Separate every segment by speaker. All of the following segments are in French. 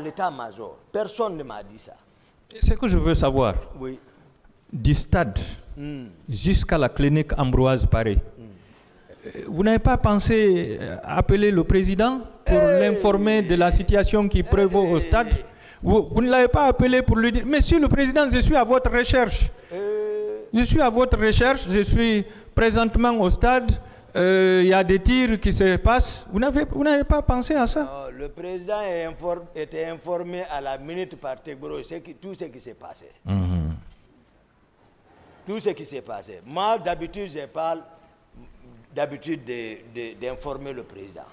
Speaker 1: l'état-major. Personne ne m'a dit ça.
Speaker 2: Ce que je veux savoir,
Speaker 1: Oui.
Speaker 2: du stade jusqu'à la clinique Ambroise Paré, vous n'avez pas pensé appeler le président pour l'informer de la situation qui prévaut au stade? Vous ne l'avez pas appelé pour lui dire, Monsieur le Président, je suis à votre recherche. Je suis à votre recherche, je suis présentement au stade, il y a des tirs qui se passent. Vous n'avez pas pensé à ça?
Speaker 1: Non, le président était informé à la minute par Tegboro, tout ce qui s'est passé. Tout ce qui s'est passé. Moi, d'habitude, je parle d'informer le président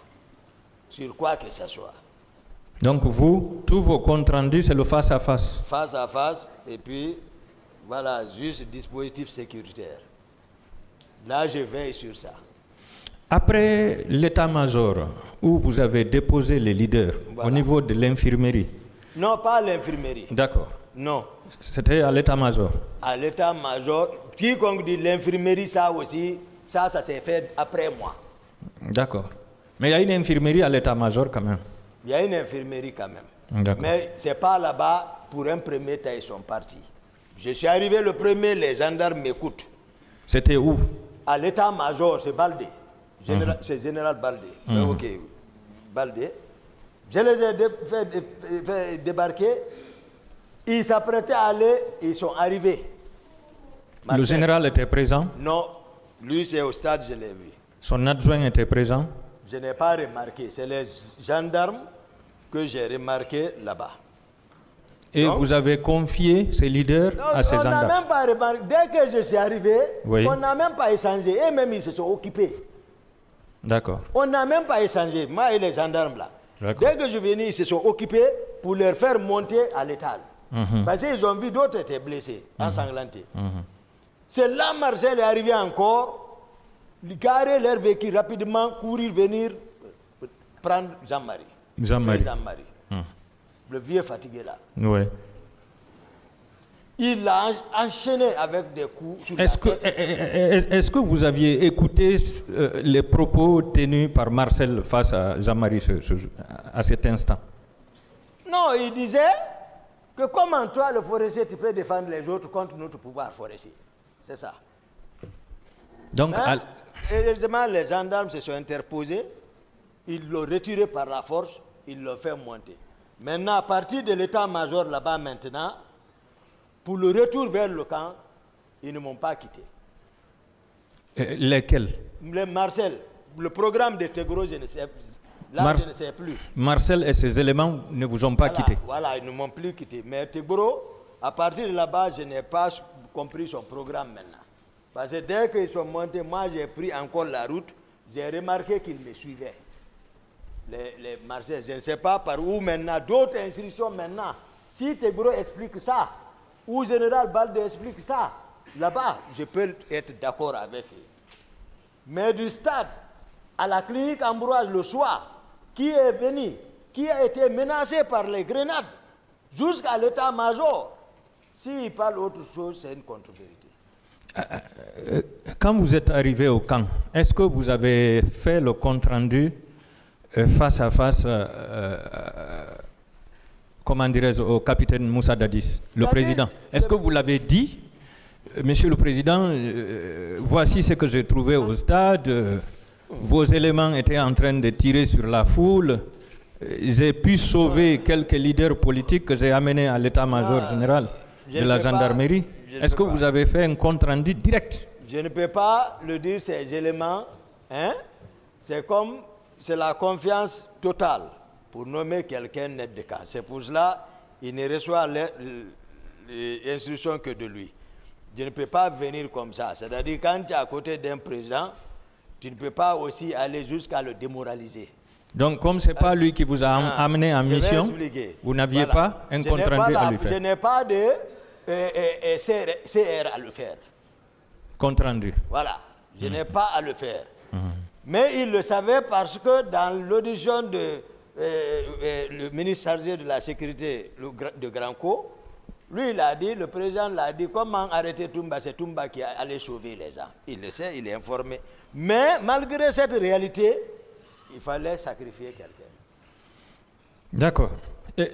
Speaker 1: sur quoi que ce soit.
Speaker 2: Donc vous, tous vos comptes rendus, c'est le face-à-face?
Speaker 1: Face-à-face, et puis, voilà, juste dispositif sécuritaire. Là, je veille sur ça.
Speaker 2: Après l'état-major, où vous avez déposé les leaders, au niveau de l'infirmerie?
Speaker 1: Non, pas à l'infirmerie.
Speaker 2: D'accord.
Speaker 1: Non.
Speaker 2: C'était à l'état-major?
Speaker 1: À l'état-major. Quiconque dit l'infirmerie, ça aussi, ça s'est fait après moi.
Speaker 2: D'accord. Mais il y a une infirmerie à l'état-major quand même?
Speaker 1: Il y a une infirmerie quand même. Mais ce n'est pas là-bas, pour un premier temps, ils sont partis. Je suis arrivé le premier, les gendarmes m'écoutent.
Speaker 2: C'était où?
Speaker 1: À l'état-major, c'est Baldé. C'est général Baldé. Ok, Baldé. Je les ai fait débarquer. Ils s'apprêtaient à aller, ils sont arrivés.
Speaker 2: Le général était présent?
Speaker 1: Non, lui c'est au stade, je l'ai vu.
Speaker 2: Son adjoint était présent?
Speaker 1: Je n'ai pas remarqué. C'est les gendarmes que j'ai remarqué là-bas.
Speaker 2: Et donc, vous avez confié ces leaders à ces gendarmes? On
Speaker 1: n'a même pas remarqué. Dès que je suis arrivé, on n'a même pas échangé. Et même ils se sont occupés.
Speaker 2: D'accord.
Speaker 1: On n'a même pas échangé, moi et les gendarmes là. Dès que je suis venu, ils se sont occupés pour leur faire monter à l'étage. Parce qu'ils ont vu d'autres étaient blessés, ensanglantés. C'est là Marcel est arrivé encore, garer leur véhicule rapidement, courir, venir prendre Jean-Marie.
Speaker 2: Jean-Marie.
Speaker 1: Le vieux fatigué là.
Speaker 2: Oui.
Speaker 1: Il l'a enchaîné avec des coups.
Speaker 2: Est-ce que vous aviez écouté les propos tenus par Marcel face à Jean-Marie à cet instant? Non,
Speaker 1: il disait que comment toi, le forestier, tu peux défendre les autres contre notre pouvoir forestier. C'est ça.
Speaker 2: Donc,
Speaker 1: heureusement, les gendarmes se sont interposés, ils l'ont retiré par la force, ils l'ont fait monter. Maintenant, à partir de l'état-major là-bas maintenant, pour le retour vers le camp, ils ne m'ont pas quitté.
Speaker 2: Lesquels?
Speaker 1: Marcel, le programme de Tegboro, je ne sais plus. Là, je ne sais plus.
Speaker 2: Marcel et ses éléments ne vous ont pas quitté?
Speaker 1: Voilà, ils ne m'ont plus quitté. Mais Tegboro, à partir de là-bas, je n'ai pas compris son programme maintenant. Parce que dès qu'ils sont montés, moi j'ai pris encore la route, j'ai remarqué qu'ils me suivaient. Les Marcel, je ne sais pas par où maintenant, d'autres instructions maintenant. Si Tegboro explique ça, ou Général Baldé explique ça, là-bas, je peux être d'accord avec eux. Mais du stade à la clinique Ambroise le soir, qui est venu, qui a été menacé par les grenades, jusqu'à l'état-major, s'il parle autre chose, c'est une contre-vérité.
Speaker 2: Quand vous êtes arrivé au camp, est-ce que vous avez fait le compte-rendu face à face comment dirais-je, au capitaine Moussa Dadis, le président? Est-ce que vous l'avez dit, Monsieur le Président, voici ce que j'ai trouvé au stade, vos éléments étaient en train de tirer sur la foule, j'ai pu sauver quelques leaders politiques que j'ai amenés à l'état-major général de la gendarmerie? Est-ce que vous avez fait un compte-rendu direct?
Speaker 1: Je ne peux pas le dire, ces éléments, hein? C'est la confiance totale pour nommer quelqu'un net de cas. C'est pour cela qu'il ne reçoit l'instruction que de lui. Je ne peux pas venir comme ça. C'est-à-dire quand tu es à côté d'un président, tu ne peux pas aussi aller jusqu'à le démoraliser.
Speaker 2: Donc comme ce n'est pas lui qui vous a amené en mission, vous n'aviez pas un compte-rendu à lui faire?
Speaker 1: Je n'ai pas de CR à le faire.
Speaker 2: Compte-rendu.
Speaker 1: Voilà, je n'ai pas à le faire. Mais il le savait parce que dans l'audition de le ministre chargé de la sécurité de Granco, lui, il a dit, le président l'a dit, comment arrêter Toumba? C'est Toumba qui allait sauver les gens. Il le sait, il est informé. Mais malgré cette réalité, il fallait sacrifier quelqu'un.
Speaker 2: D'accord.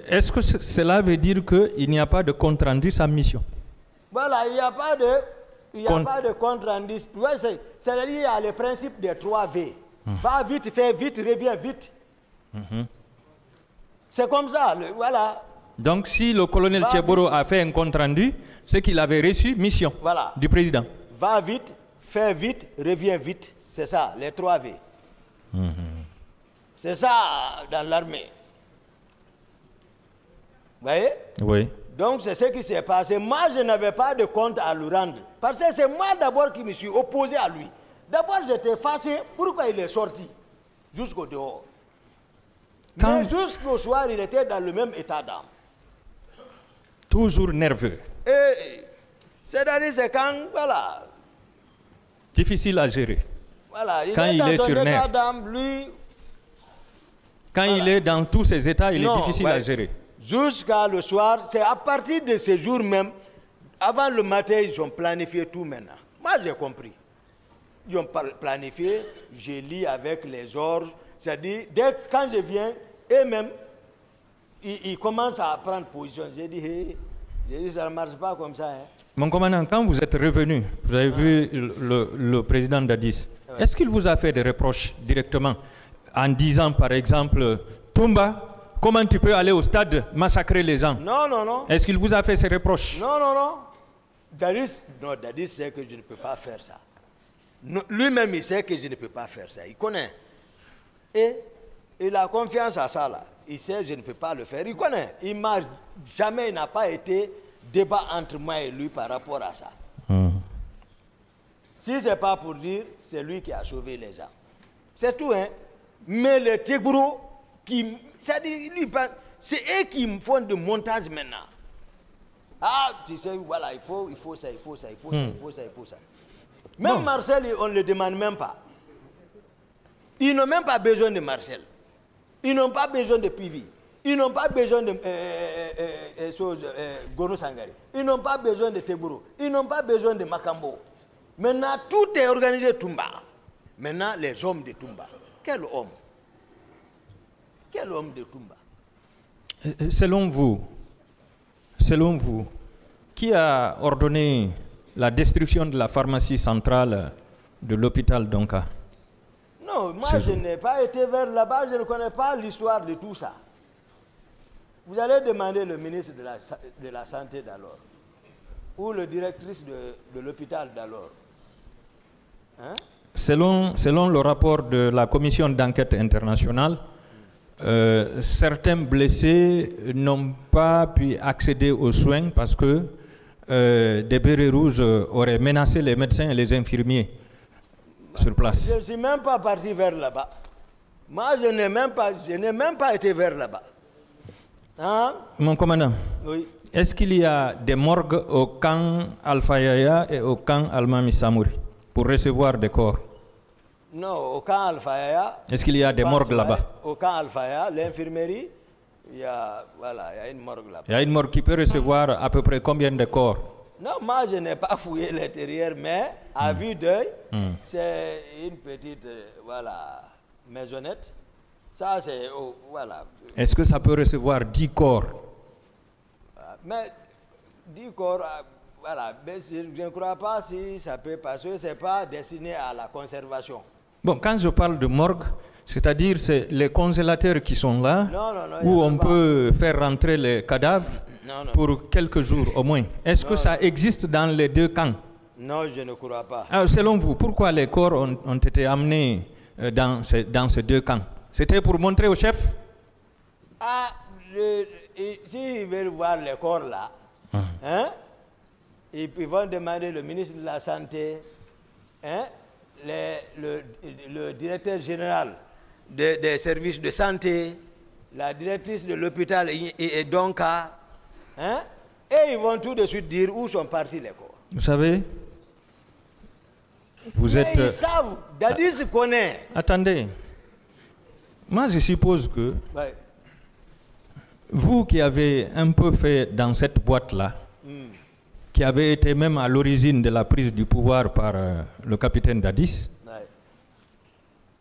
Speaker 2: Est-ce que cela veut dire qu'il n'y a pas de compte rendu sa mission?
Speaker 1: Voilà, il n'y a pas de compte rendu. Ouais, c'est-à-dire qu'il y a le principe des 3 V. Va vite, fais vite, reviens vite. C'est comme ça, voilà.
Speaker 2: Donc si le colonel Tcheboro a fait un compte rendu, c'est qu'il avait reçu mission du président.
Speaker 1: Va vite, fais vite, reviens vite. C'est ça, les 3 V. C'est ça dans l'armée. Vous voyez?
Speaker 2: Oui.
Speaker 1: Donc c'est ce qui s'est passé. Moi, je n'avais pas de compte à lui rendre. Parce que c'est moi d'abord qui me suis opposé à lui. D'abord, j'étais fâché. Pourquoi il est sorti jusqu'au dehors? Mais jusqu'au soir, il était dans le même état d'âme.
Speaker 2: Toujours nerveux.
Speaker 1: C'est-à-dire, c'est quand, voilà.
Speaker 2: Difficile à gérer.
Speaker 1: Voilà,
Speaker 2: quand il est sur nerf.
Speaker 1: Lui,
Speaker 2: quand il est dans tous ces états, il est difficile à gérer.
Speaker 1: Jusqu'à le soir, c'est à partir de ce jour même, avant le matin, ils ont planifié tout maintenant. Moi, j'ai compris. Ils ont planifié, j'ai lu avec les ordres. C'est-à-dire, quand je viens, eux-mêmes, ils commencent à prendre position. J'ai dit, ça ne marche pas comme ça. Hein.
Speaker 2: Mon commandant, quand vous êtes revenu, vous avez vu le président Dadis, est-ce qu'il vous a fait des reproches directement en disant, par exemple, Toumba, comment tu peux aller au stade massacrer les gens?
Speaker 1: Non, non, non.
Speaker 2: Est-ce qu'il vous a fait ces reproches?
Speaker 1: Non, non, non. Dadis sait que je ne peux pas faire ça. Lui-même, il sait que je ne peux pas faire ça. Il connaît. Et il a confiance à ça, là. Il sait que je ne peux pas le faire. Il connaît. Il n'a pas été débat entre moi et lui par rapport à ça. Si ce n'est pas pour dire, c'est lui qui a sauvé les gens. C'est tout, hein. Mais le Tcheboro, c'est eux qui me font de montage maintenant. Ah, tu sais, voilà, il faut ça, il faut ça, il faut ça, il faut ça, il faut ça. Même Marcel, on ne le demande même pas. Ils n'ont même pas besoin de Marcel. Ils n'ont pas besoin de Pivi. Ils n'ont pas besoin de Gono Sangari. Ils n'ont pas besoin de Teburo. Ils n'ont pas besoin de Makambo. Maintenant, tout est organisé Toumba. Maintenant, les hommes de Toumba. Quel homme? Quel homme de Toumba?
Speaker 2: Selon vous, qui a ordonné la destruction de la pharmacie centrale de l'hôpital d'Onka?
Speaker 1: Non, moi je n'ai pas été vers là-bas, je ne connais pas l'histoire de tout ça. Vous allez demander le ministre de la Santé d'alors, ou le directrice de l'hôpital d'alors. Hein?
Speaker 2: Selon le rapport de la commission d'enquête internationale, certains blessés n'ont pas pu accéder aux soins parce que des bérets rouges auraient menacé les médecins et les infirmiers sur place.
Speaker 1: Je ne suis même pas parti vers là-bas. Moi, je n'ai même pas été vers là-bas. Hein?
Speaker 2: Mon commandant,
Speaker 1: oui.
Speaker 2: Est-ce qu'il y a des morgues au camp Alpha Yaya et au camp Almami Samouri pour recevoir des corps?
Speaker 1: Non, au camp Alpha Yaya.
Speaker 2: Est-ce qu'il y a des morgues là-bas?
Speaker 1: Au camp Alpha Yaya, l'infirmerie, il y a une morgue là-bas.
Speaker 2: Il y a une morgue qui peut recevoir à peu près combien de corps?
Speaker 1: Non, moi je n'ai pas fouillé l'intérieur, mais à vue d'œil, c'est une petite maisonnette. Ça, c'est, voilà.
Speaker 2: Est-ce que ça peut recevoir 10 corps?
Speaker 1: Mais 10 corps, voilà. Mais je ne crois pas si ça peut, parce que ce n'est pas destiné à la conservation.
Speaker 2: Bon, quand je parle de morgue, c'est-à-dire c'est les congélateurs qui sont là, où on peut faire rentrer les cadavres pour quelques jours au moins. Est-ce que ça existe dans les deux camps?
Speaker 1: Non, je ne crois pas.
Speaker 2: Alors, selon vous, pourquoi les corps ont été amenés dans ces deux camps? C'était pour montrer au chef?
Speaker 1: Ah, s'ils veulent voir les corps là, hein, ils vont demander le ministre de la Santé, hein, le directeur général des services de santé, la directrice de l'hôpital et donc, hein, et ils vont tout de suite dire où sont partis les corps.
Speaker 2: Vous savez, vous êtes...
Speaker 1: Ils savent, Dadis connaît.
Speaker 2: Attendez, moi je suppose que vous qui avez un peu fait dans cette boîte-là, qui avez été même à l'origine de la prise du pouvoir par le capitaine Dadis,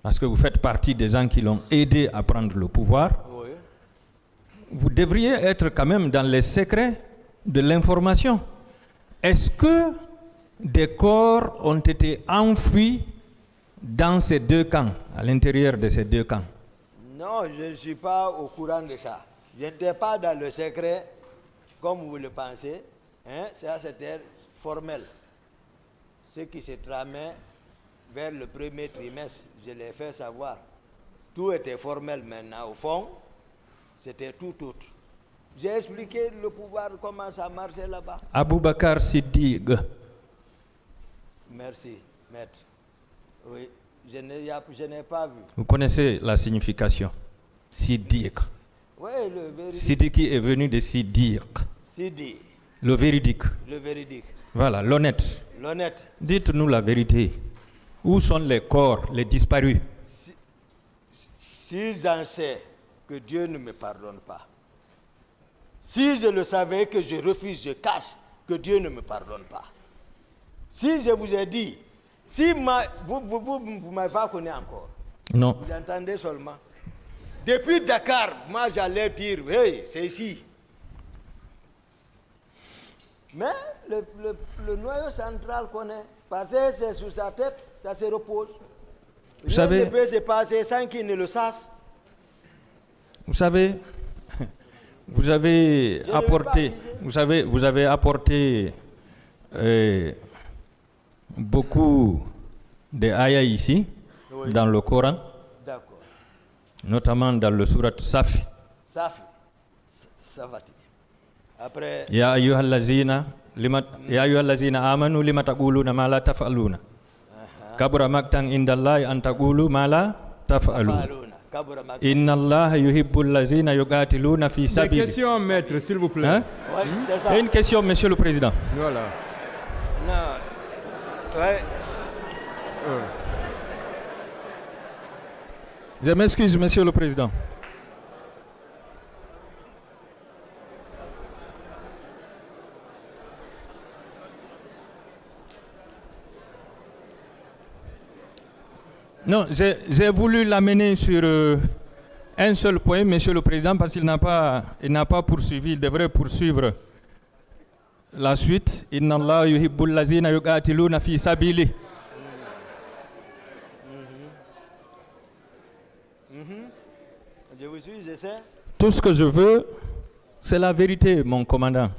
Speaker 2: parce que vous faites partie des gens qui l'ont aidé à prendre le pouvoir, vous devriez être quand même dans les secrets de l'information. Est-ce que des corps ont été enfouis dans ces deux camps, à l'intérieur de ces deux camps?
Speaker 1: Non, je ne suis pas au courant de ça. Je n'étais pas dans le secret, comme vous le pensez. Hein? Ça, c'était formel. Ce qui se tramait vers le premier trimestre, je l'ai fait savoir. Tout était formel maintenant. Au fond, c'était tout autre. J'ai expliqué le pouvoir, comment ça marchait là-bas.
Speaker 2: Aboubakar Siddiq.
Speaker 1: Merci, maître. Oui, je n'ai pas vu.
Speaker 2: Vous connaissez la signification? Siddiq.
Speaker 1: Oui, le véridique.
Speaker 2: Siddiqui est venu de Siddiq.
Speaker 1: Sidi.
Speaker 2: Le véridique.
Speaker 1: Le véridique.
Speaker 2: Voilà, l'honnête.
Speaker 1: L'honnête.
Speaker 2: Dites-nous la vérité. Où sont les corps, les disparus?
Speaker 1: Si j'en sais que Dieu ne me pardonne pas, si je le savais que je refuse, je cache, que Dieu ne me pardonne pas. Si je vous ai dit, si vous ne m'avez pas connu encore,
Speaker 2: Non.
Speaker 1: vous entendez seulement. Depuis Dakar, moi j'allais dire, hey, c'est ici. Mais le noyau central connaît, parce que c'est sous sa tête, ça se repose.
Speaker 2: Vous savez,
Speaker 1: Rien ne peut se passer sans qu'il ne le sache.
Speaker 2: vous savez, vous avez apporté, vous avez apporté beaucoup de ayats ici, oui, dans le Coran, notamment dans le surat Safi.
Speaker 1: Safi, ça va. Après,
Speaker 2: Ya ayyuhallazina amanu lima taquluna ma la taf'aluna. Kabura maktan indallahi an taqulu ma la taf'aluna. Inna Allah yuhibbul lazina yuqatiluna fi sabili. Une question, maître, s'il vous plaît. Hein? Ouais, c'est ça. Et une question, monsieur le président. Voilà.
Speaker 1: Non. Ouais.
Speaker 2: Je m'excuse, monsieur le président. Non, j'ai voulu l'amener sur un seul point, monsieur le président, parce qu'il n'a pas poursuivi, il devrait poursuivre la suite. Inna Allah yuhibbul lazina yuqatiluna fi sabili.
Speaker 1: Je vous suis, je sais.
Speaker 2: Tout ce que je veux, c'est la vérité, mon commandant,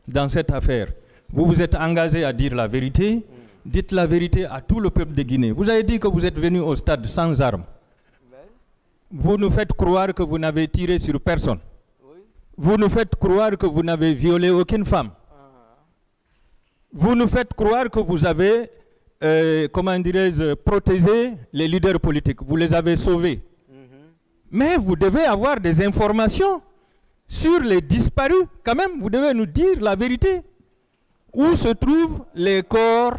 Speaker 2: dans cette affaire. Vous vous êtes engagé à dire la vérité. Dites la vérité à tout le peuple de Guinée. Vous avez dit que vous êtes venu au stade sans armes. Vous nous faites croire que vous n'avez tiré sur personne. Vous nous faites croire que vous n'avez violé aucune femme. Vous nous faites croire que vous avez, comment dirais-je, protégé les leaders politiques. Vous les avez sauvés. Mais vous devez avoir des informations sur les disparus. Quand même, vous devez nous dire la vérité. Où se trouvent les corps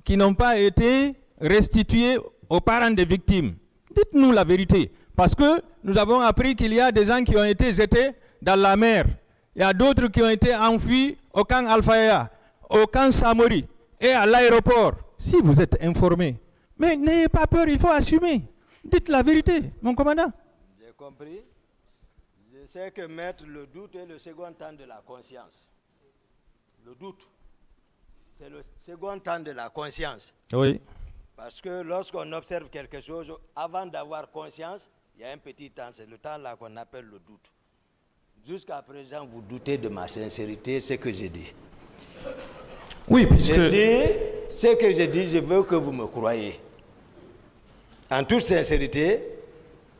Speaker 2: qui n'ont pas été restitués aux parents des victimes? Dites-nous la vérité. Parce que nous avons appris qu'il y a des gens qui ont été jetés dans la mer. Il y a d'autres qui ont été enfouis au camp Al-Faya, au camp Samori et à l'aéroport. Si vous êtes informés. Mais n'ayez pas peur, il faut assumer. Dites la vérité, mon commandant.
Speaker 1: J'ai compris. Je sais que mettre le doute est le second temps de la conscience. Le doute. C'est le second temps de la conscience.
Speaker 2: Oui.
Speaker 1: Parce que lorsqu'on observe quelque chose, avant d'avoir conscience, il y a un petit temps, c'est le temps là qu'on appelle le doute. Jusqu'à présent, vous doutez de ma sincérité, ce que j'ai dit.
Speaker 2: Oui, puisque...
Speaker 1: Ce que j'ai dit, je veux que vous me croyez. En toute sincérité,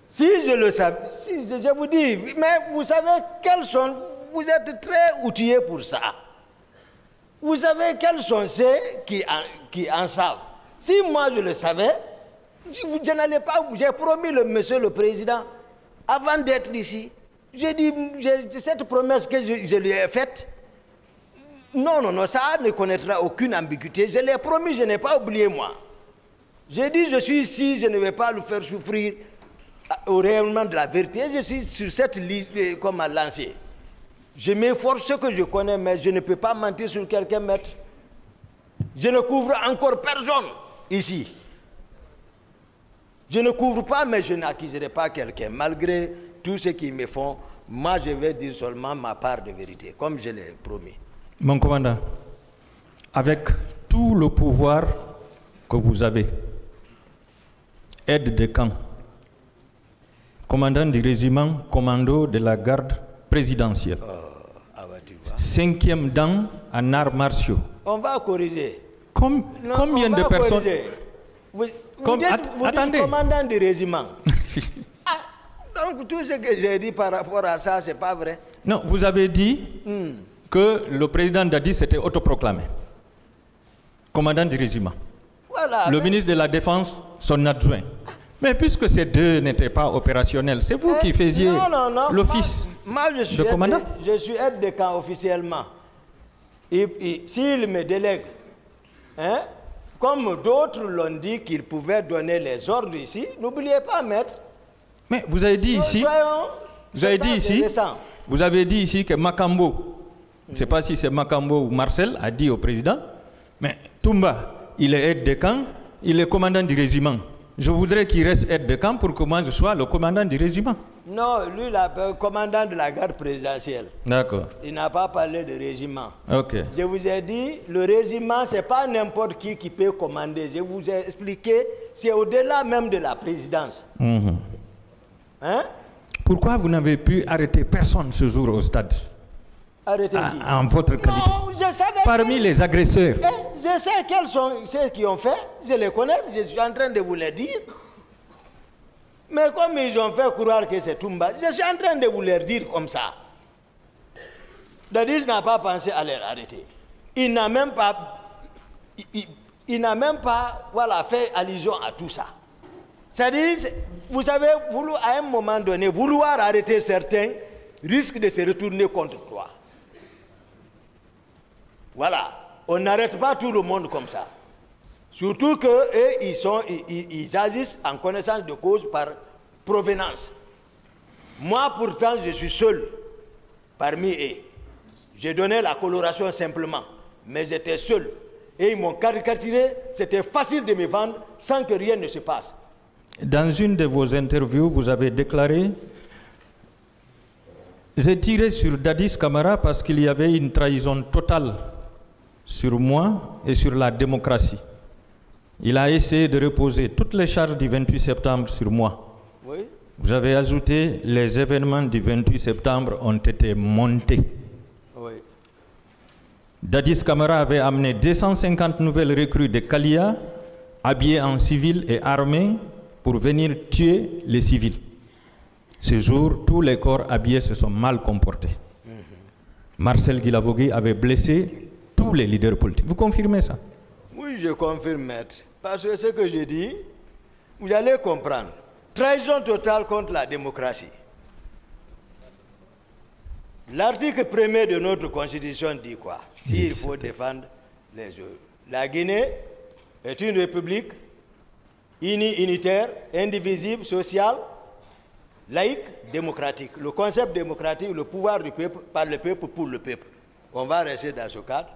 Speaker 1: si je le savais, si je vous dis, mais vous savez quels sont, vous êtes très outillés pour ça. Vous savez quels sont ceux qui en savent. Si moi je le savais, je n'allais pas, j'ai promis monsieur le président, avant d'être ici, j'ai dit, cette promesse que je lui ai faite, non, ça ne connaîtra aucune ambiguïté. Je l'ai promis, je n'ai pas oublié moi. J'ai dit, je suis ici, je ne vais pas le faire souffrir au rayonnement de la vérité. Je suis sur cette liste comme à lancer. Je m'efforce ce que je connais, mais je ne peux pas mentir sur quelqu'un, maître. Je ne couvre encore personne ici. Je ne couvre pas, mais je n'accuserai pas quelqu'un, malgré tout ce qu'ils me font moi je vais dire seulement ma part de vérité, comme je l'ai promis.
Speaker 2: Mon commandant, avec tout le pouvoir que vous avez, aide de camp, commandant du régiment commando de la garde présidentielle, 5e dan en arts martiaux.
Speaker 1: On va corriger.
Speaker 2: Combien de personnes...
Speaker 1: Attendez. Commandant du régiment. Donc tout ce que j'ai dit par rapport à ça, c'est pas vrai.
Speaker 2: Non, vous avez dit que le président Dadis s'était autoproclamé commandant du régiment.
Speaker 1: Voilà,
Speaker 2: le ministre de la Défense, son adjoint. Mais puisque ces deux n'étaient pas opérationnels, c'est vous qui faisiez l'office de commandant.
Speaker 1: Je suis aide de camp officiellement. S'il me délègue, hein, comme d'autres l'ont dit qu'ils pouvaient donner les ordres ici, n'oubliez pas, maître.
Speaker 2: Mais vous avez dit ici, vous avez dit ici que Makambo, je ne sais pas si c'est Makambo ou Marcel, a dit au président, mais Toumba, il est aide de camp, il est commandant du régiment. Je voudrais qu'il reste aide de camp pour que moi je sois le commandant du régiment. Non, lui, le commandant de la garde présidentielle. D'accord. Il n'a pas parlé de régiment. Ok. Je vous ai dit, le régiment, ce n'est pas n'importe qui peut commander. Je vous ai expliqué, c'est au-delà même de la présidence. Hein? Pourquoi vous n'avez pu arrêter personne ce jour au stade? Arrêtez en votre qualité. Non, je savais parmi les agresseurs. Je sais quels sont ceux qui ont fait. Je les connais. Je suis en train de vous les dire. Mais comme ils ont fait croire que c'est Toumba, je suis en train de vous les dire comme ça. Dadis n'a pas pensé à les arrêter. Il n'a même pas, voilà, fait allusion à tout ça. C'est-à-dire, vous savez, à un moment donné, vouloir arrêter certains risque de se retourner contre toi. Voilà. On n'arrête pas tout le monde comme ça. Surtout qu'eux, ils agissent en connaissance de cause par provenance. Moi, pourtant, je suis seul parmi eux. J'ai donné la coloration simplement, mais j'étais seul. Et ils m'ont caricaturé, c'était facile de me vendre sans que rien ne se passe. Dans une de vos interviews, vous avez déclaré « J'ai tiré sur Dadis Camara parce qu'il y avait une trahison totale sur moi et sur la démocratie. Il a essayé de reposer toutes les charges du 28 septembre sur moi. Oui. Vous avez ajouté, les événements du 28 septembre ont été montés. Oui. Dadis Camara avait amené 250 nouvelles recrues de Kalia, habillées en civil et armées, pour venir tuer les civils. Ce jour, tous les corps habillés se sont mal comportés. Marcel Guilavogui avait blessé tous les leaders politiques. Vous confirmez ça? Oui, je confirme, maître. Parce que ce que je dis, vous allez comprendre. Trahison totale contre la démocratie. L'article 1er de notre Constitution dit quoi? S'il faut défendre les autres. La Guinée est une république unitaire, indivisible, sociale, laïque, démocratique. Le concept démocratique, le pouvoir du peuple, par le peuple, pour le peuple. On va rester dans ce cadre.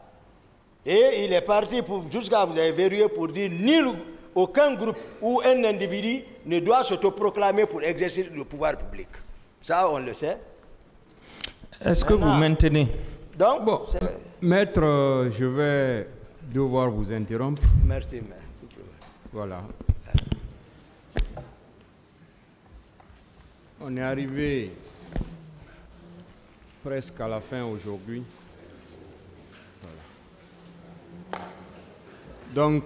Speaker 2: Et il est parti jusqu'à vous avez verrouillé pour dire aucun groupe ou un individu ne doit s'autoproclamer pour exercer le pouvoir public. Ça, on le sait. Est-ce que vous maintenez? Donc, bon,
Speaker 3: maître, je vais devoir vous interrompre.
Speaker 1: Merci, maître.
Speaker 3: Voilà. On est arrivé presque à la fin aujourd'hui. Voilà. Donc,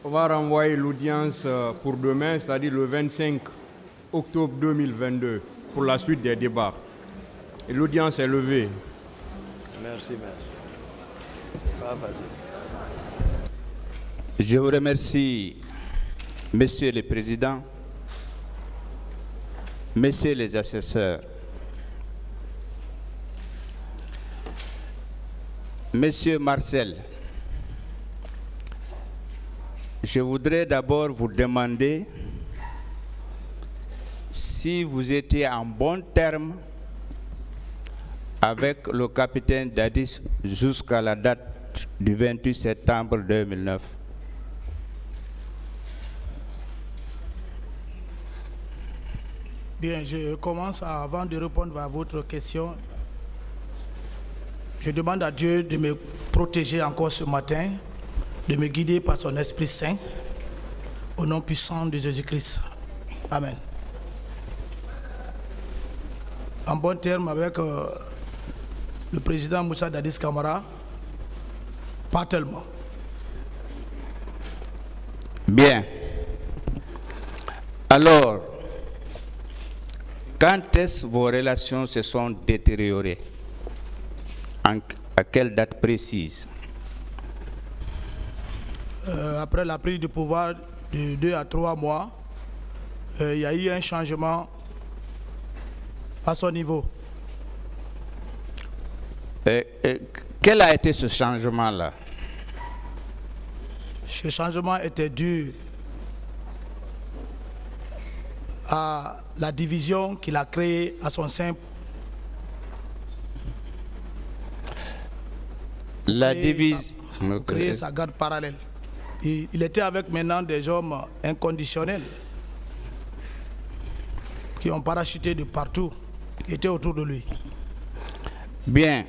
Speaker 3: on va renvoyer l'audience pour demain, c'est-à-dire le 25 octobre 2022, pour la suite des débats. Et l'audience est levée.
Speaker 1: Merci, maître. C'est pas facile.
Speaker 4: Je vous remercie, Monsieur le Président, Messieurs les assesseurs, Monsieur Marcel, je voudrais d'abord vous demander si vous étiez en bon terme avec le capitaine Dadis jusqu'à la date du 28 septembre 2009.
Speaker 5: Bien, je commence avant de répondre à votre question. Je demande à Dieu de me protéger encore ce matin, de me guider par son Esprit Saint, au nom puissant de Jésus-Christ. Amen. En bon terme avec le président Moussa Dadis Camara, pas tellement.
Speaker 4: Bien. Alors, quand est-ce que vos relations se sont détériorées? À quelle date précise?
Speaker 5: Après la prise de pouvoir de 2 à 3 mois, il y a eu un changement à son niveau.
Speaker 4: Quel a été ce changement-là?
Speaker 5: Ce changement était dû à la division qu'il a créée à son sein.
Speaker 4: La division.
Speaker 5: Pour créer sa garde parallèle. Il était avec maintenant des hommes inconditionnels qui ont parachuté de partout, qui étaient autour de lui.
Speaker 4: Bien.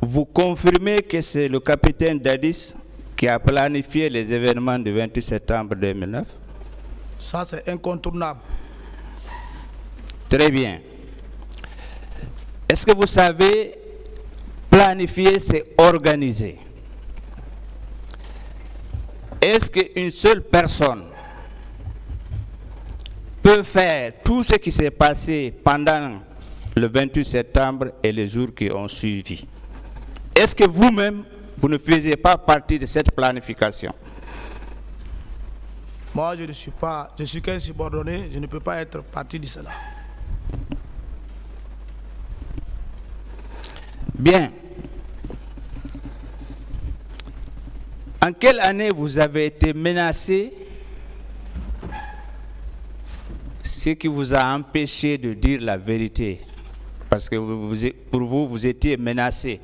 Speaker 4: Vous confirmez que c'est le capitaine Dadis qui a planifié les événements du 28 septembre 2009?
Speaker 5: Ça, c'est incontournable.
Speaker 4: Très bien. Est-ce que vous savez, planifier, c'est organiser? Est-ce qu'une seule personne peut faire tout ce qui s'est passé pendant le 28 septembre et les jours qui ont suivi? Est-ce que vous-même, vous ne faisiez pas partie de cette planification?
Speaker 5: Moi, je suis qu'un subordonné, je ne peux pas être partie de cela.
Speaker 4: Bien. En quelle année vous avez été menacé, ce qui vous a empêché de dire la vérité? Parce que pour vous, vous étiez menacé.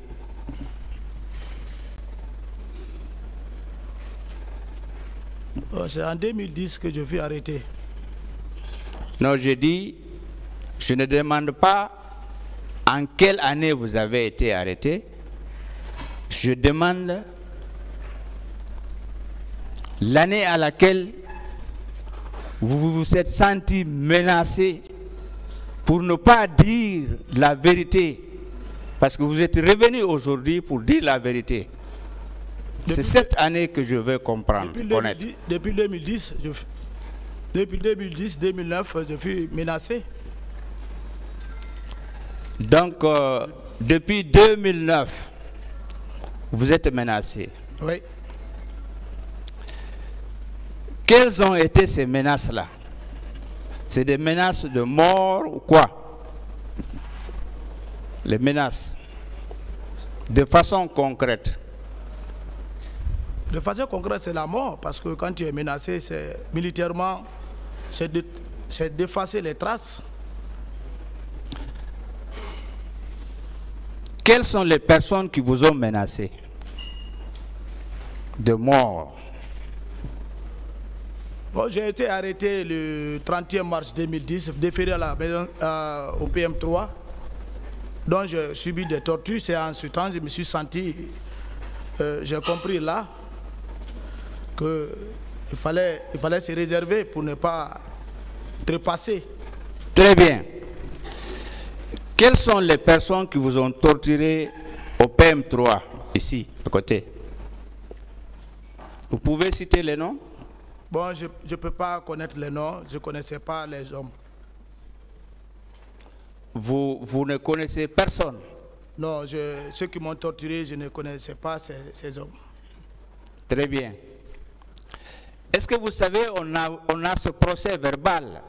Speaker 5: C'est en 2010 que je fus arrêté.
Speaker 4: Non, je dis, je ne demande pas en quelle année vous avez été arrêté. Je demande l'année à laquelle vous vous êtes senti menacé pour ne pas dire la vérité. Parce que vous êtes revenu aujourd'hui pour dire la vérité. C'est cette année que je veux comprendre, connaître.
Speaker 5: Depuis 2010-2009, je fus menacé.
Speaker 4: Donc, depuis 2009, vous êtes menacé.
Speaker 5: Oui.
Speaker 4: Quelles ont été ces menaces-là? C'est des menaces de mort ou quoi? Les menaces. De façon concrète.
Speaker 5: De façon concrète, c'est la mort, parce que quand tu es menacé, c'est militairement, c'est d'effacer les traces.
Speaker 4: Quelles sont les personnes qui vous ont menacé de mort?
Speaker 5: Bon, j'ai été arrêté le 31 mars 2010, déféré à la maison, au PM3, dont j'ai subi des tortures. C'est en ce temps que je me suis senti, j'ai compris là, qu'il fallait se réserver pour ne pas trépasser.
Speaker 4: Très bien. Quelles sont les personnes qui vous ont torturé au PM3, ici, à côté? Vous pouvez citer les noms?
Speaker 5: Bon, je ne peux pas connaître les noms, je ne connaissais pas les hommes.
Speaker 4: Vous ne connaissez personne?
Speaker 5: Non, ceux qui m'ont torturé, je ne connaissais pas ces hommes.
Speaker 4: Très bien. Est-ce que vous savez, on a ce procès verbal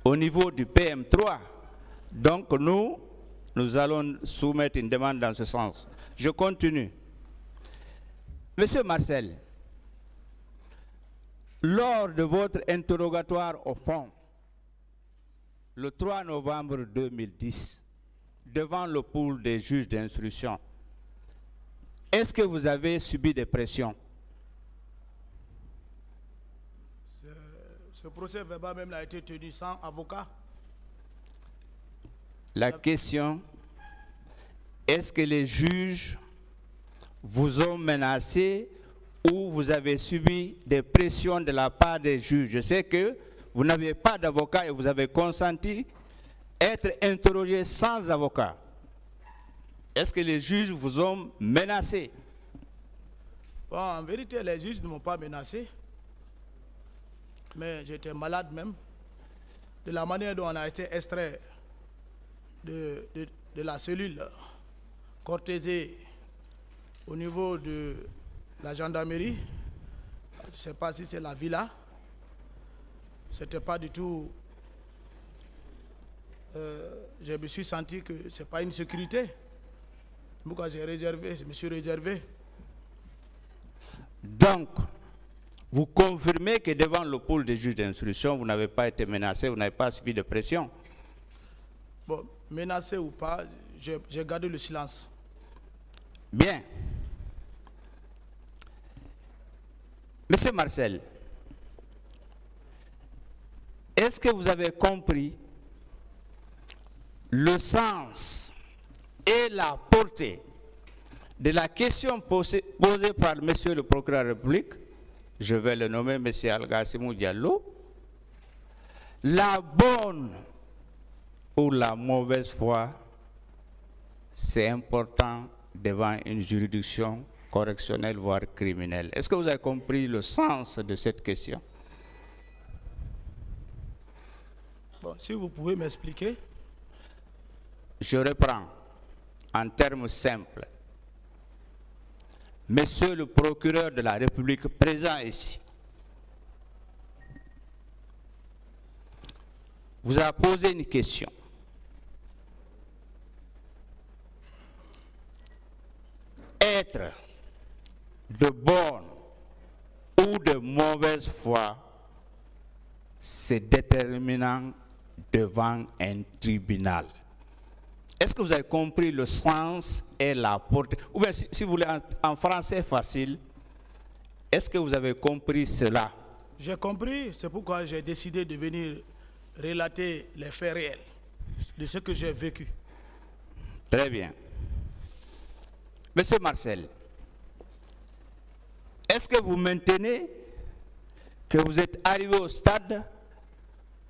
Speaker 4: au niveau du PM3. Donc nous allons soumettre une demande dans ce sens. Je continue. Monsieur Marcel, lors de votre interrogatoire au fond, le 3 novembre 2010, devant le pool des juges d'instruction, est-ce que vous avez subi des pressions?
Speaker 5: Ce procès verbal même a été tenu sans avocat.
Speaker 4: La question, est-ce que les juges vous ont menacé ou vous avez subi des pressions de la part des juges? Je sais que vous n'aviez pas d'avocat et vous avez consenti être interrogé sans avocat. Est-ce que les juges vous ont menacé?
Speaker 5: Bon, en vérité, les juges ne m'ont pas menacé. Mais j'étais malade même. De la manière dont on a été extrait de la cellule Cortésé au niveau de la gendarmerie. Je ne sais pas si c'est la villa. C'était pas du tout... je me suis senti que ce n'est pas une sécurité. Pourquoi j'ai réservé, je me suis réservé.
Speaker 4: Donc, vous confirmez que devant le pôle des juges d'instruction, vous n'avez pas été menacé, vous n'avez pas subi de pression?
Speaker 5: Bon, menacé ou pas, j'ai gardé le silence.
Speaker 4: Bien. Monsieur Marcel, est-ce que vous avez compris le sens et la portée de la question posée par monsieur le procureur de la République? Je vais le nommer monsieur Al-Gassimou Diallo. La bonne ou la mauvaise foi, c'est important devant une juridiction correctionnelle, voire criminelle. Est-ce que vous avez compris le sens de cette question?
Speaker 5: Bon, si vous pouvez m'expliquer.
Speaker 4: Je reprends en termes simples. Monsieur le procureur de la République présent ici vous a posé une question. Être de bonne ou de mauvaise foi, c'est déterminant devant un tribunal. Est-ce que vous avez compris le sens et la portée? Ou bien si vous voulez en français facile, est-ce que vous avez compris cela?
Speaker 5: J'ai compris, c'est pourquoi j'ai décidé de venir relater les faits réels de ce que j'ai vécu.
Speaker 4: Très bien. Monsieur Marcel, est-ce que vous maintenez que vous êtes arrivé au stade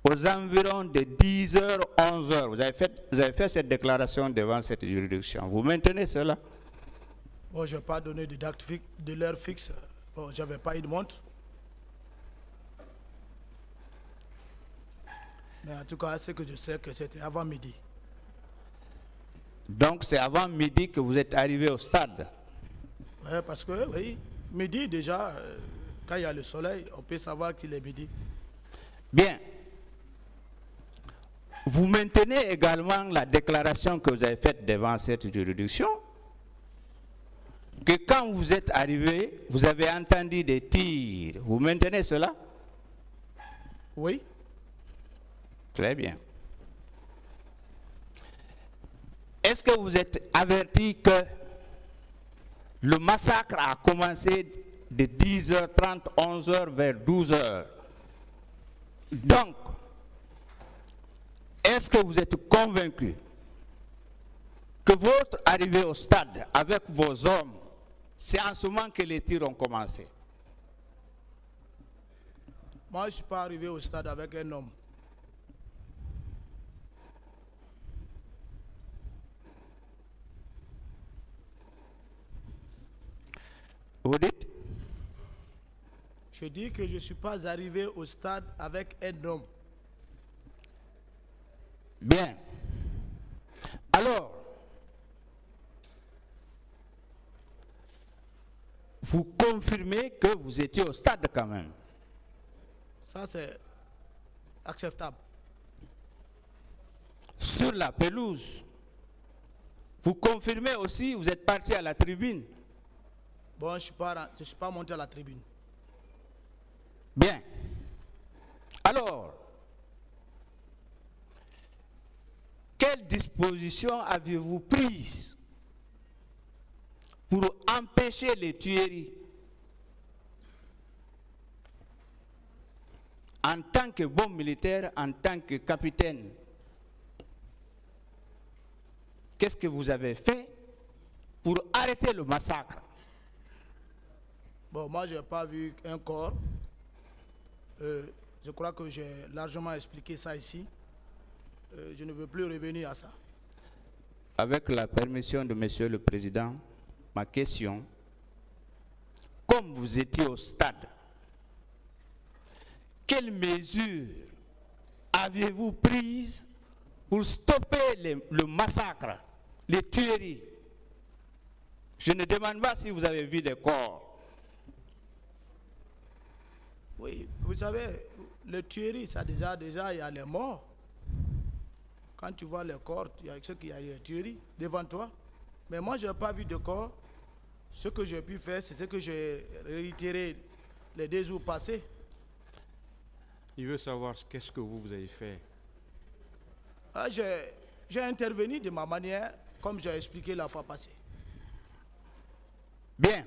Speaker 4: aux environs de 10h, 11h? Vous avez fait cette déclaration devant cette juridiction. Vous maintenez cela?
Speaker 5: Bon, je n'ai pas donné de date fixe, de l'heure fixe. Bon, je n'avais pas une montre. Mais en tout cas, c'est que je sais que c'était avant midi.
Speaker 4: Donc c'est avant midi que vous êtes arrivé au stade?
Speaker 5: Oui, parce que, oui, midi déjà, quand il y a le soleil, on peut savoir qu'il est midi.
Speaker 4: Bien. Vous maintenez également la déclaration que vous avez faite devant cette juridiction, que quand vous êtes arrivé, vous avez entendu des tirs. Vous maintenez cela?
Speaker 5: Oui.
Speaker 4: Très bien. Est-ce que vous êtes averti que le massacre a commencé de 10h30, 11h vers 12h? Donc, est-ce que vous êtes convaincu que votre arrivée au stade avec vos hommes, c'est en ce moment que les tirs ont commencé?
Speaker 5: Moi, je ne suis pas arrivé au stade avec un homme.
Speaker 4: Vous dites?
Speaker 5: Je dis que je ne suis pas arrivé au stade avec un homme.
Speaker 4: Bien. Alors, vous confirmez que vous étiez au stade quand même?
Speaker 5: Ça, c'est acceptable.
Speaker 4: Sur la pelouse, vous confirmez aussi, vous êtes parti à la tribune?
Speaker 5: Bon, je ne suis pas monté à la tribune.
Speaker 4: Bien. Alors, quelles dispositions aviez-vous prises pour empêcher les tueries? en tant que bon militaire, en tant que capitaine, qu'est-ce que vous avez fait pour arrêter le massacre?
Speaker 5: Bon, moi, je n'ai pas vu un corps. Je crois que j'ai largement expliqué ça ici. Je ne veux plus revenir à ça.
Speaker 4: Avec la permission de Monsieur le Président, ma question, comme vous étiez au stade, quelles mesures aviez-vous prises pour stopper le massacre, les tueries? Je ne demande pas si vous avez vu des corps.
Speaker 5: Oui, vous savez, les tueries, ça déjà, il y a les morts. Quand tu vois les corps, il y a ceux qui ont des tueries devant toi. Mais moi, je n'ai pas vu de corps. Ce que j'ai pu faire, c'est ce que j'ai réitéré les 2 jours passés.
Speaker 3: Il veut savoir qu'est-ce que vous avez fait.
Speaker 5: Ah, j'ai intervenu de ma manière, comme j'ai expliqué la fois passée.
Speaker 4: Bien.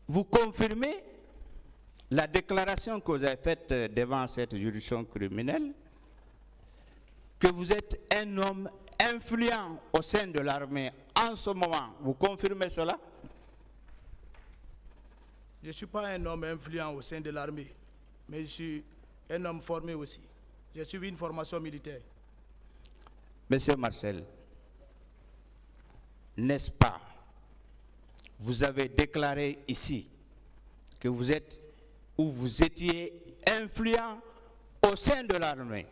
Speaker 4: Vous confirmez la déclaration que vous avez faite devant cette juridiction criminelle, que vous êtes un homme influent au sein de l'armée en ce moment. Vous confirmez cela?
Speaker 5: Je ne suis pas un homme influent au sein de l'armée, mais je suis un homme formé aussi. J'ai suivi une formation militaire.
Speaker 4: Monsieur Marcel, n'est-ce pas, vous avez déclaré ici que vous êtes ou vous étiez influent au sein de l'armée.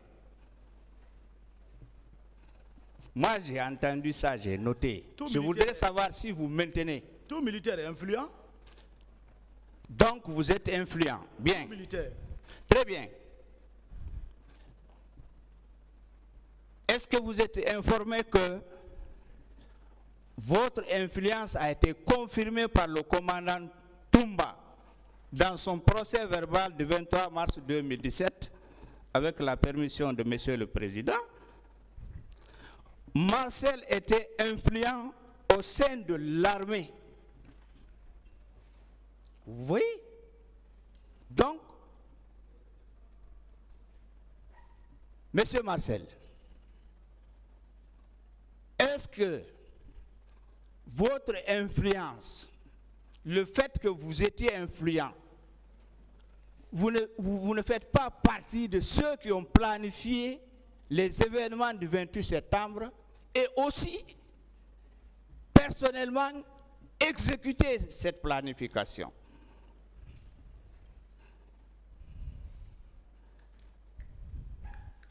Speaker 4: Moi, j'ai entendu ça, j'ai noté. Je voudrais savoir si vous maintenez.
Speaker 5: Tout militaire est influent.
Speaker 4: Donc, vous êtes influent. Bien.
Speaker 5: Tout militaire.
Speaker 4: Très bien. Est-ce que vous êtes informé que votre influence a été confirmée par le commandant Toumba dans son procès verbal du 23 mars 2017 avec la permission de Monsieur le Président? Marcel était influent au sein de l'armée. Vous voyez? Donc, Monsieur Marcel, est-ce que votre influence, le fait que vous étiez influent, vous ne faites pas partie de ceux qui ont planifié les événements du 28 septembre et aussi, personnellement, exécuter cette planification?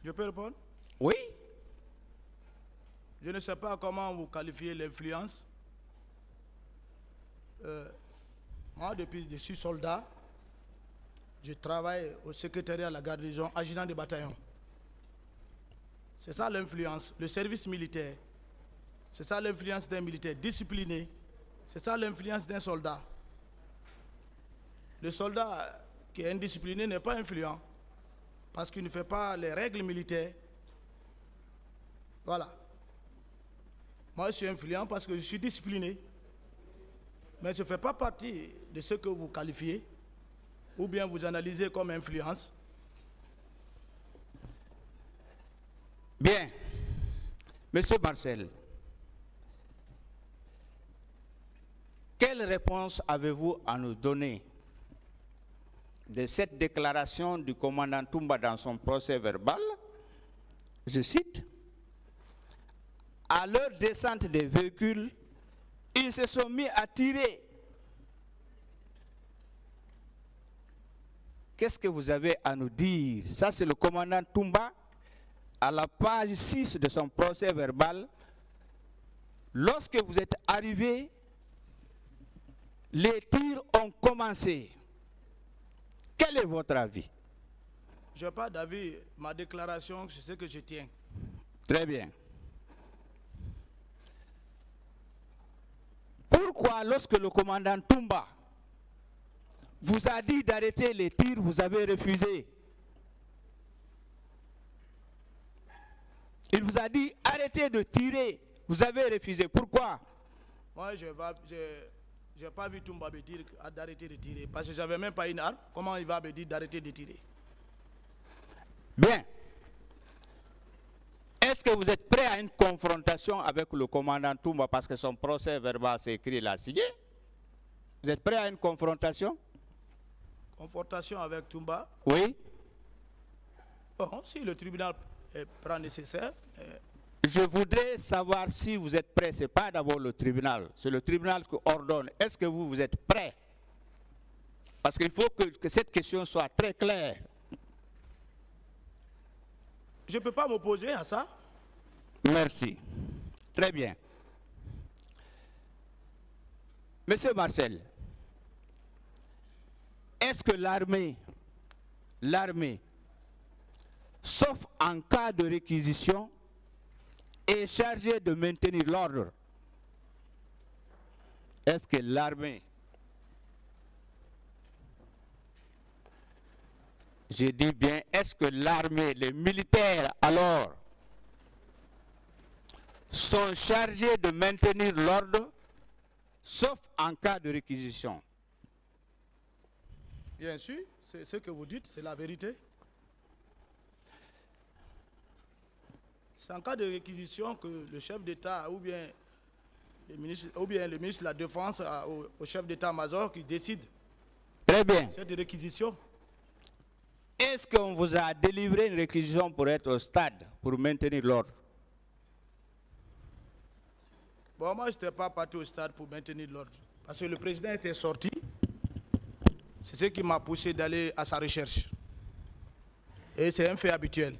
Speaker 5: Je peux répondre?
Speaker 4: Oui.
Speaker 5: Je ne sais pas comment vous qualifiez l'influence. Moi, depuis que je suis soldat, je travaille au secrétariat de la garnison, adjudant de bataillon. C'est ça l'influence, le service militaire. C'est ça l'influence d'un militaire discipliné. C'est ça l'influence d'un soldat. Le soldat qui est indiscipliné n'est pas influent parce qu'il ne fait pas les règles militaires. Voilà. Moi, je suis influent parce que je suis discipliné. Mais je ne fais pas partie de ce que vous qualifiez ou bien vous analysez comme influence.
Speaker 4: Bien. Monsieur Marcel, quelle réponse avez-vous à nous donner de cette déclaration du commandant Toumba dans son procès verbal? Je cite: à leur descente des véhicules, ils se sont mis à tirer. Qu'est-ce que vous avez à nous dire? Ça, c'est le commandant Toumba, à la page 6 de son procès verbal. Lorsque vous êtes arrivés, les tirs ont commencé. Quel est votre avis?
Speaker 5: Je n'ai pas d'avis. Ma déclaration, c'est ce que je tiens.
Speaker 4: Très bien. Pourquoi, lorsque le commandant Toumba vous a dit d'arrêter les tirs, vous avez refusé? Il vous a dit arrêtez de tirer, vous avez refusé. Pourquoi?
Speaker 5: Moi, Je n'ai pas vu Toumba me dire d'arrêter de tirer. Parce que je n'avais même pas une arme. Comment il va me dire d'arrêter de tirer?
Speaker 4: Bien. Est-ce que vous êtes prêt à une confrontation avec le commandant Toumba parce que son procès verbal s'est écrit, il a signé? Vous êtes prêt à une confrontation?
Speaker 5: Confrontation avec Toumba?
Speaker 4: Oui.
Speaker 5: Bon, si le tribunal prend nécessaire.
Speaker 4: Je voudrais savoir si vous êtes prêt. Ce n'est pas d'abord le tribunal, c'est le tribunal qui ordonne. Est-ce que vous êtes prêt? Parce qu'il faut que cette question soit très claire.
Speaker 5: Je ne peux pas m'opposer à ça.
Speaker 4: Merci. Très bien. Monsieur Marcel, est-ce que l'armée, sauf en cas de réquisition, est chargée de maintenir l'ordre? Est-ce que l'armée, je dis bien, est-ce que l'armée, les militaires alors, sont chargés de maintenir l'ordre, sauf en cas de réquisition?
Speaker 5: Bien sûr, c'est ce que vous dites, c'est la vérité. C'est en cas de réquisition que le chef d'État ou bien le ministre de la Défense au chef d'État-major qui décide.
Speaker 4: Très bien.
Speaker 5: Cette réquisition.
Speaker 4: Est-ce qu'on vous a délivré une réquisition pour être au stade, pour maintenir l'ordre?
Speaker 5: Bon, moi, je n'étais pas parti au stade pour maintenir l'ordre. Parce que le président était sorti. C'est ce qui m'a poussé d'aller à sa recherche. Et c'est un fait habituel.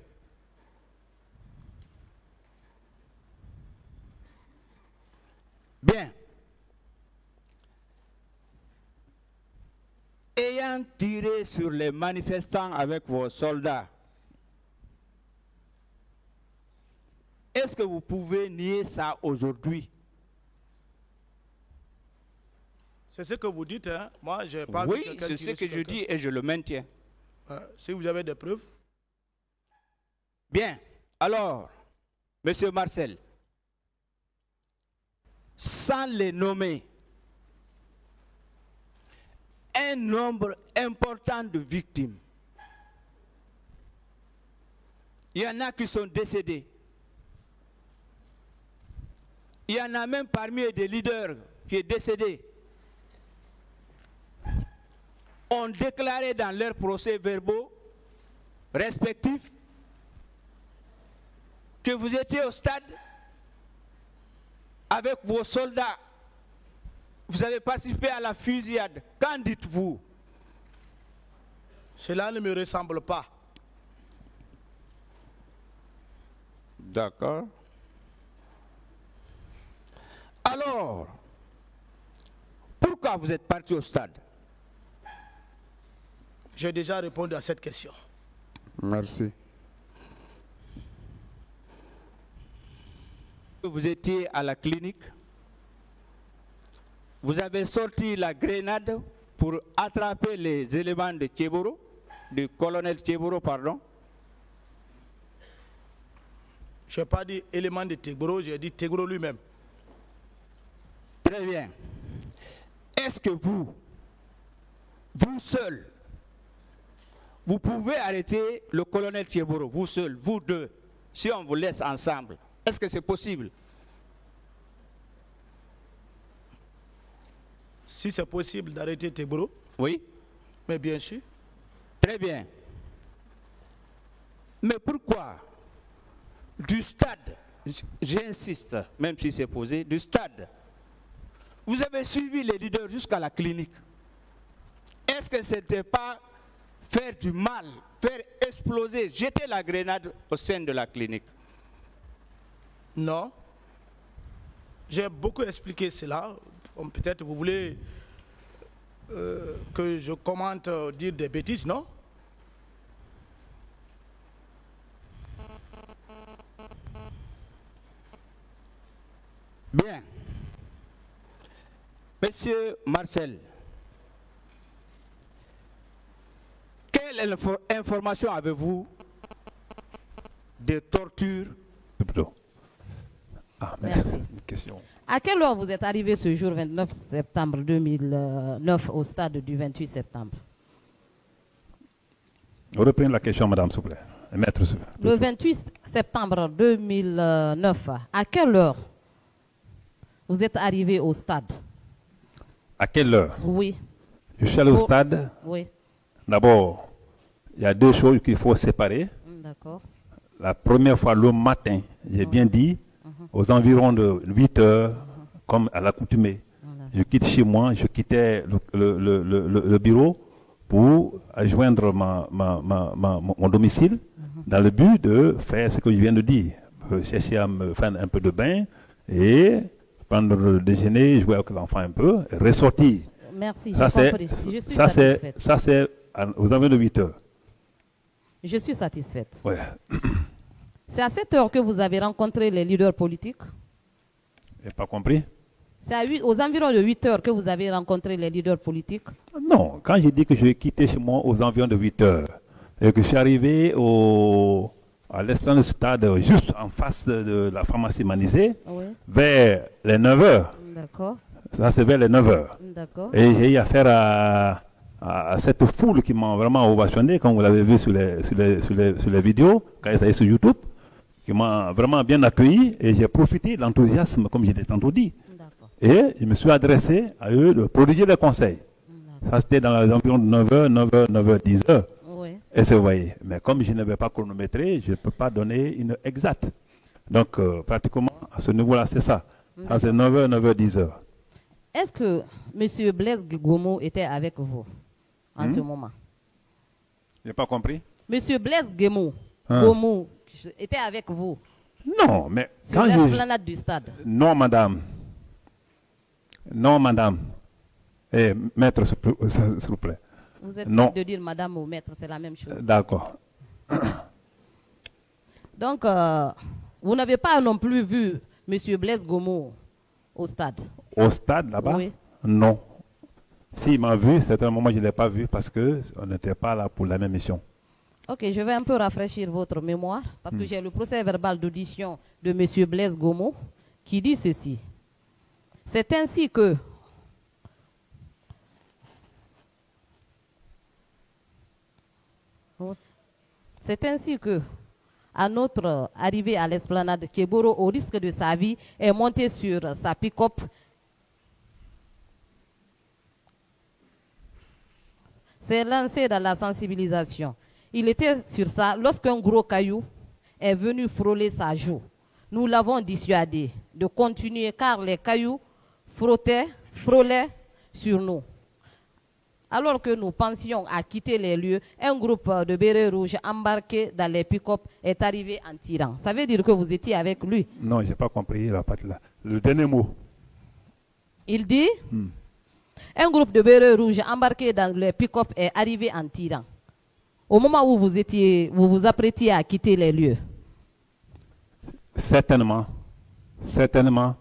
Speaker 4: Bien. Ayant tiré sur les manifestants avec vos soldats, est-ce que vous pouvez nier ça aujourd'hui?
Speaker 5: C'est ce que vous dites, hein? Moi, je n'ai pas
Speaker 4: oui,
Speaker 5: vu
Speaker 4: c'est ce que je dis et je le maintiens.
Speaker 5: Si vous avez des preuves.
Speaker 4: Bien. Alors, Monsieur Marcel, sans les nommer, un nombre important de victimes. Il y en a qui sont décédés. Il y en a même parmi eux des leaders qui sont décédés. Ont déclaré dans leurs procès-verbaux respectifs que vous étiez au stade avec vos soldats. Vous avez participé à la fusillade. Qu'en dites-vous?
Speaker 5: Cela ne me ressemble pas.
Speaker 4: D'accord. Alors, pourquoi vous êtes parti au stade?
Speaker 5: J'ai déjà répondu à cette question.
Speaker 3: Merci.
Speaker 4: Vous étiez à la clinique. Vous avez sorti la grenade pour attraper les éléments de Tchéboro, du colonel Tchéboro, pardon.
Speaker 5: Je n'ai pas dit élément de Tchéboro, j'ai dit Tchéboro lui-même.
Speaker 4: Très bien. Est-ce que vous seul, vous pouvez arrêter le colonel Tchéboro, vous seul, vous deux, si on vous laisse ensemble? Est-ce que c'est possible?
Speaker 5: Si c'est possible d'arrêter Tchéboro?
Speaker 4: Oui.
Speaker 5: Mais bien sûr.
Speaker 4: Très bien. Mais pourquoi du stade, j'insiste, même si c'est posé, du stade, vous avez suivi les leaders jusqu'à la clinique? Est-ce que ce n'était pas faire du mal, faire exploser, jeter la grenade au sein de la clinique?
Speaker 5: Non. J'ai beaucoup expliqué cela. Peut-être vous voulez que je commente dire des bêtises, non?
Speaker 4: Bien. Monsieur Marcel, quelle information avez-vous des tortures
Speaker 6: Ah, mais
Speaker 7: Merci.
Speaker 6: une question.
Speaker 7: À quelle heure vous êtes arrivé ce jour 29 septembre 2009 au stade du 28 septembre?
Speaker 6: Reprenez la question, madame, s'il vous plaît. Maître, s'il vous plaît.
Speaker 7: Le 28 septembre 2009, à quelle heure vous êtes arrivé au stade?
Speaker 6: À quelle heure?
Speaker 7: Oui.
Speaker 6: Je suis allé au stade.
Speaker 7: Oui.
Speaker 6: D'abord, il y a deux choses qu'il faut séparer.
Speaker 7: D'accord.
Speaker 6: La première fois, le matin, j'ai bien dit, aux environs de 8 heures, comme à l'accoutumée. Je quitte chez moi, je quittais le bureau pour joindre mon domicile dans le but de faire ce que je viens de dire. Chercher à me faire un peu de bain et prendre le déjeuner, jouer avec l'enfant un peu, et ressortir.
Speaker 7: Merci,
Speaker 6: Ça,
Speaker 7: j'ai compris. Je suis satisfaite.
Speaker 6: Ça, c'est aux environs de 8 heures.
Speaker 7: Je suis satisfaite.
Speaker 6: Ouais.
Speaker 7: C'est à cette heure que vous avez rencontré les leaders politiques?
Speaker 6: Je n'ai pas compris.
Speaker 7: C'est aux environs de 8 heures que vous avez rencontré les leaders politiques?
Speaker 6: Non, quand j'ai dit que je vais quitter chez moi aux environs de 8 heures et que je suis arrivé à l'esplanade du stade, juste en face de la pharmacie Manizé,
Speaker 7: Oui.
Speaker 6: vers les 9 heures.
Speaker 7: D'accord.
Speaker 6: Ça, c'est vers les 9 heures.
Speaker 7: D'accord.
Speaker 6: Et j'ai eu affaire à cette foule qui m'a vraiment ovationné, comme vous l'avez vu sur les vidéos, quand ils étaient sur YouTube, qui m'a vraiment bien accueilli et j'ai profité de l'enthousiasme, comme j'ai tantôt dit. Et je me suis adressé à eux de prodiguer des conseils. Ça, c'était dans les environs de 9h, 9h, 9h, 10h.
Speaker 7: Oui.
Speaker 6: Et c'est, vous voyez. Mais comme je ne vais pas chronométrer, je ne peux pas donner une exacte. Donc, pratiquement, à ce niveau-là, c'est ça. Ça, c'est 9h, 9h, 10h.
Speaker 7: Est-ce que M. Blaise Gomo était avec vous en ce moment?
Speaker 6: Je n'ai pas compris.
Speaker 7: M. Blaise Gomo était avec vous
Speaker 6: Non, mais
Speaker 7: sur
Speaker 6: quand
Speaker 7: l'esplanade du stade?
Speaker 6: Non, madame. Non, madame. Eh, maître, s'il vous plaît.
Speaker 7: Vous êtes
Speaker 6: non.
Speaker 7: de dire madame ou maître, c'est la même chose.
Speaker 6: D'accord.
Speaker 7: Donc, vous n'avez pas non plus vu M. Blaise Gomo au stade?
Speaker 6: Au stade, là-bas?
Speaker 7: Oui.
Speaker 6: Non. S'il m'a vu, c'est un moment où je ne l'ai pas vu parce qu'on n'était pas là pour la même mission.
Speaker 7: Ok, je vais un peu rafraîchir votre mémoire parce que j'ai le procès verbal d'audition de M. Blaise Gomo qui dit ceci. C'est ainsi que à notre arrivée à l'esplanade, Keboro, au risque de sa vie, est monté sur sa pick-up. S'est lancé dans la sensibilisation. Il était sur ça lorsqu'un gros caillou est venu frôler sa joue. Nous l'avons dissuadé de continuer car les cailloux frôlaient sur nous. Alors que nous pensions à quitter les lieux, un groupe de bérets rouges embarqués dans les pick-up est arrivé en tirant. Ça veut dire que vous étiez avec lui?
Speaker 6: Non, je n'ai pas compris la partie là. Le dernier mot.
Speaker 7: Il dit, un groupe de bérets rouges embarqués dans les pick-up est arrivé en tirant. Au moment où vous vous apprêtiez à quitter les lieux?
Speaker 6: Certainement. Certainement.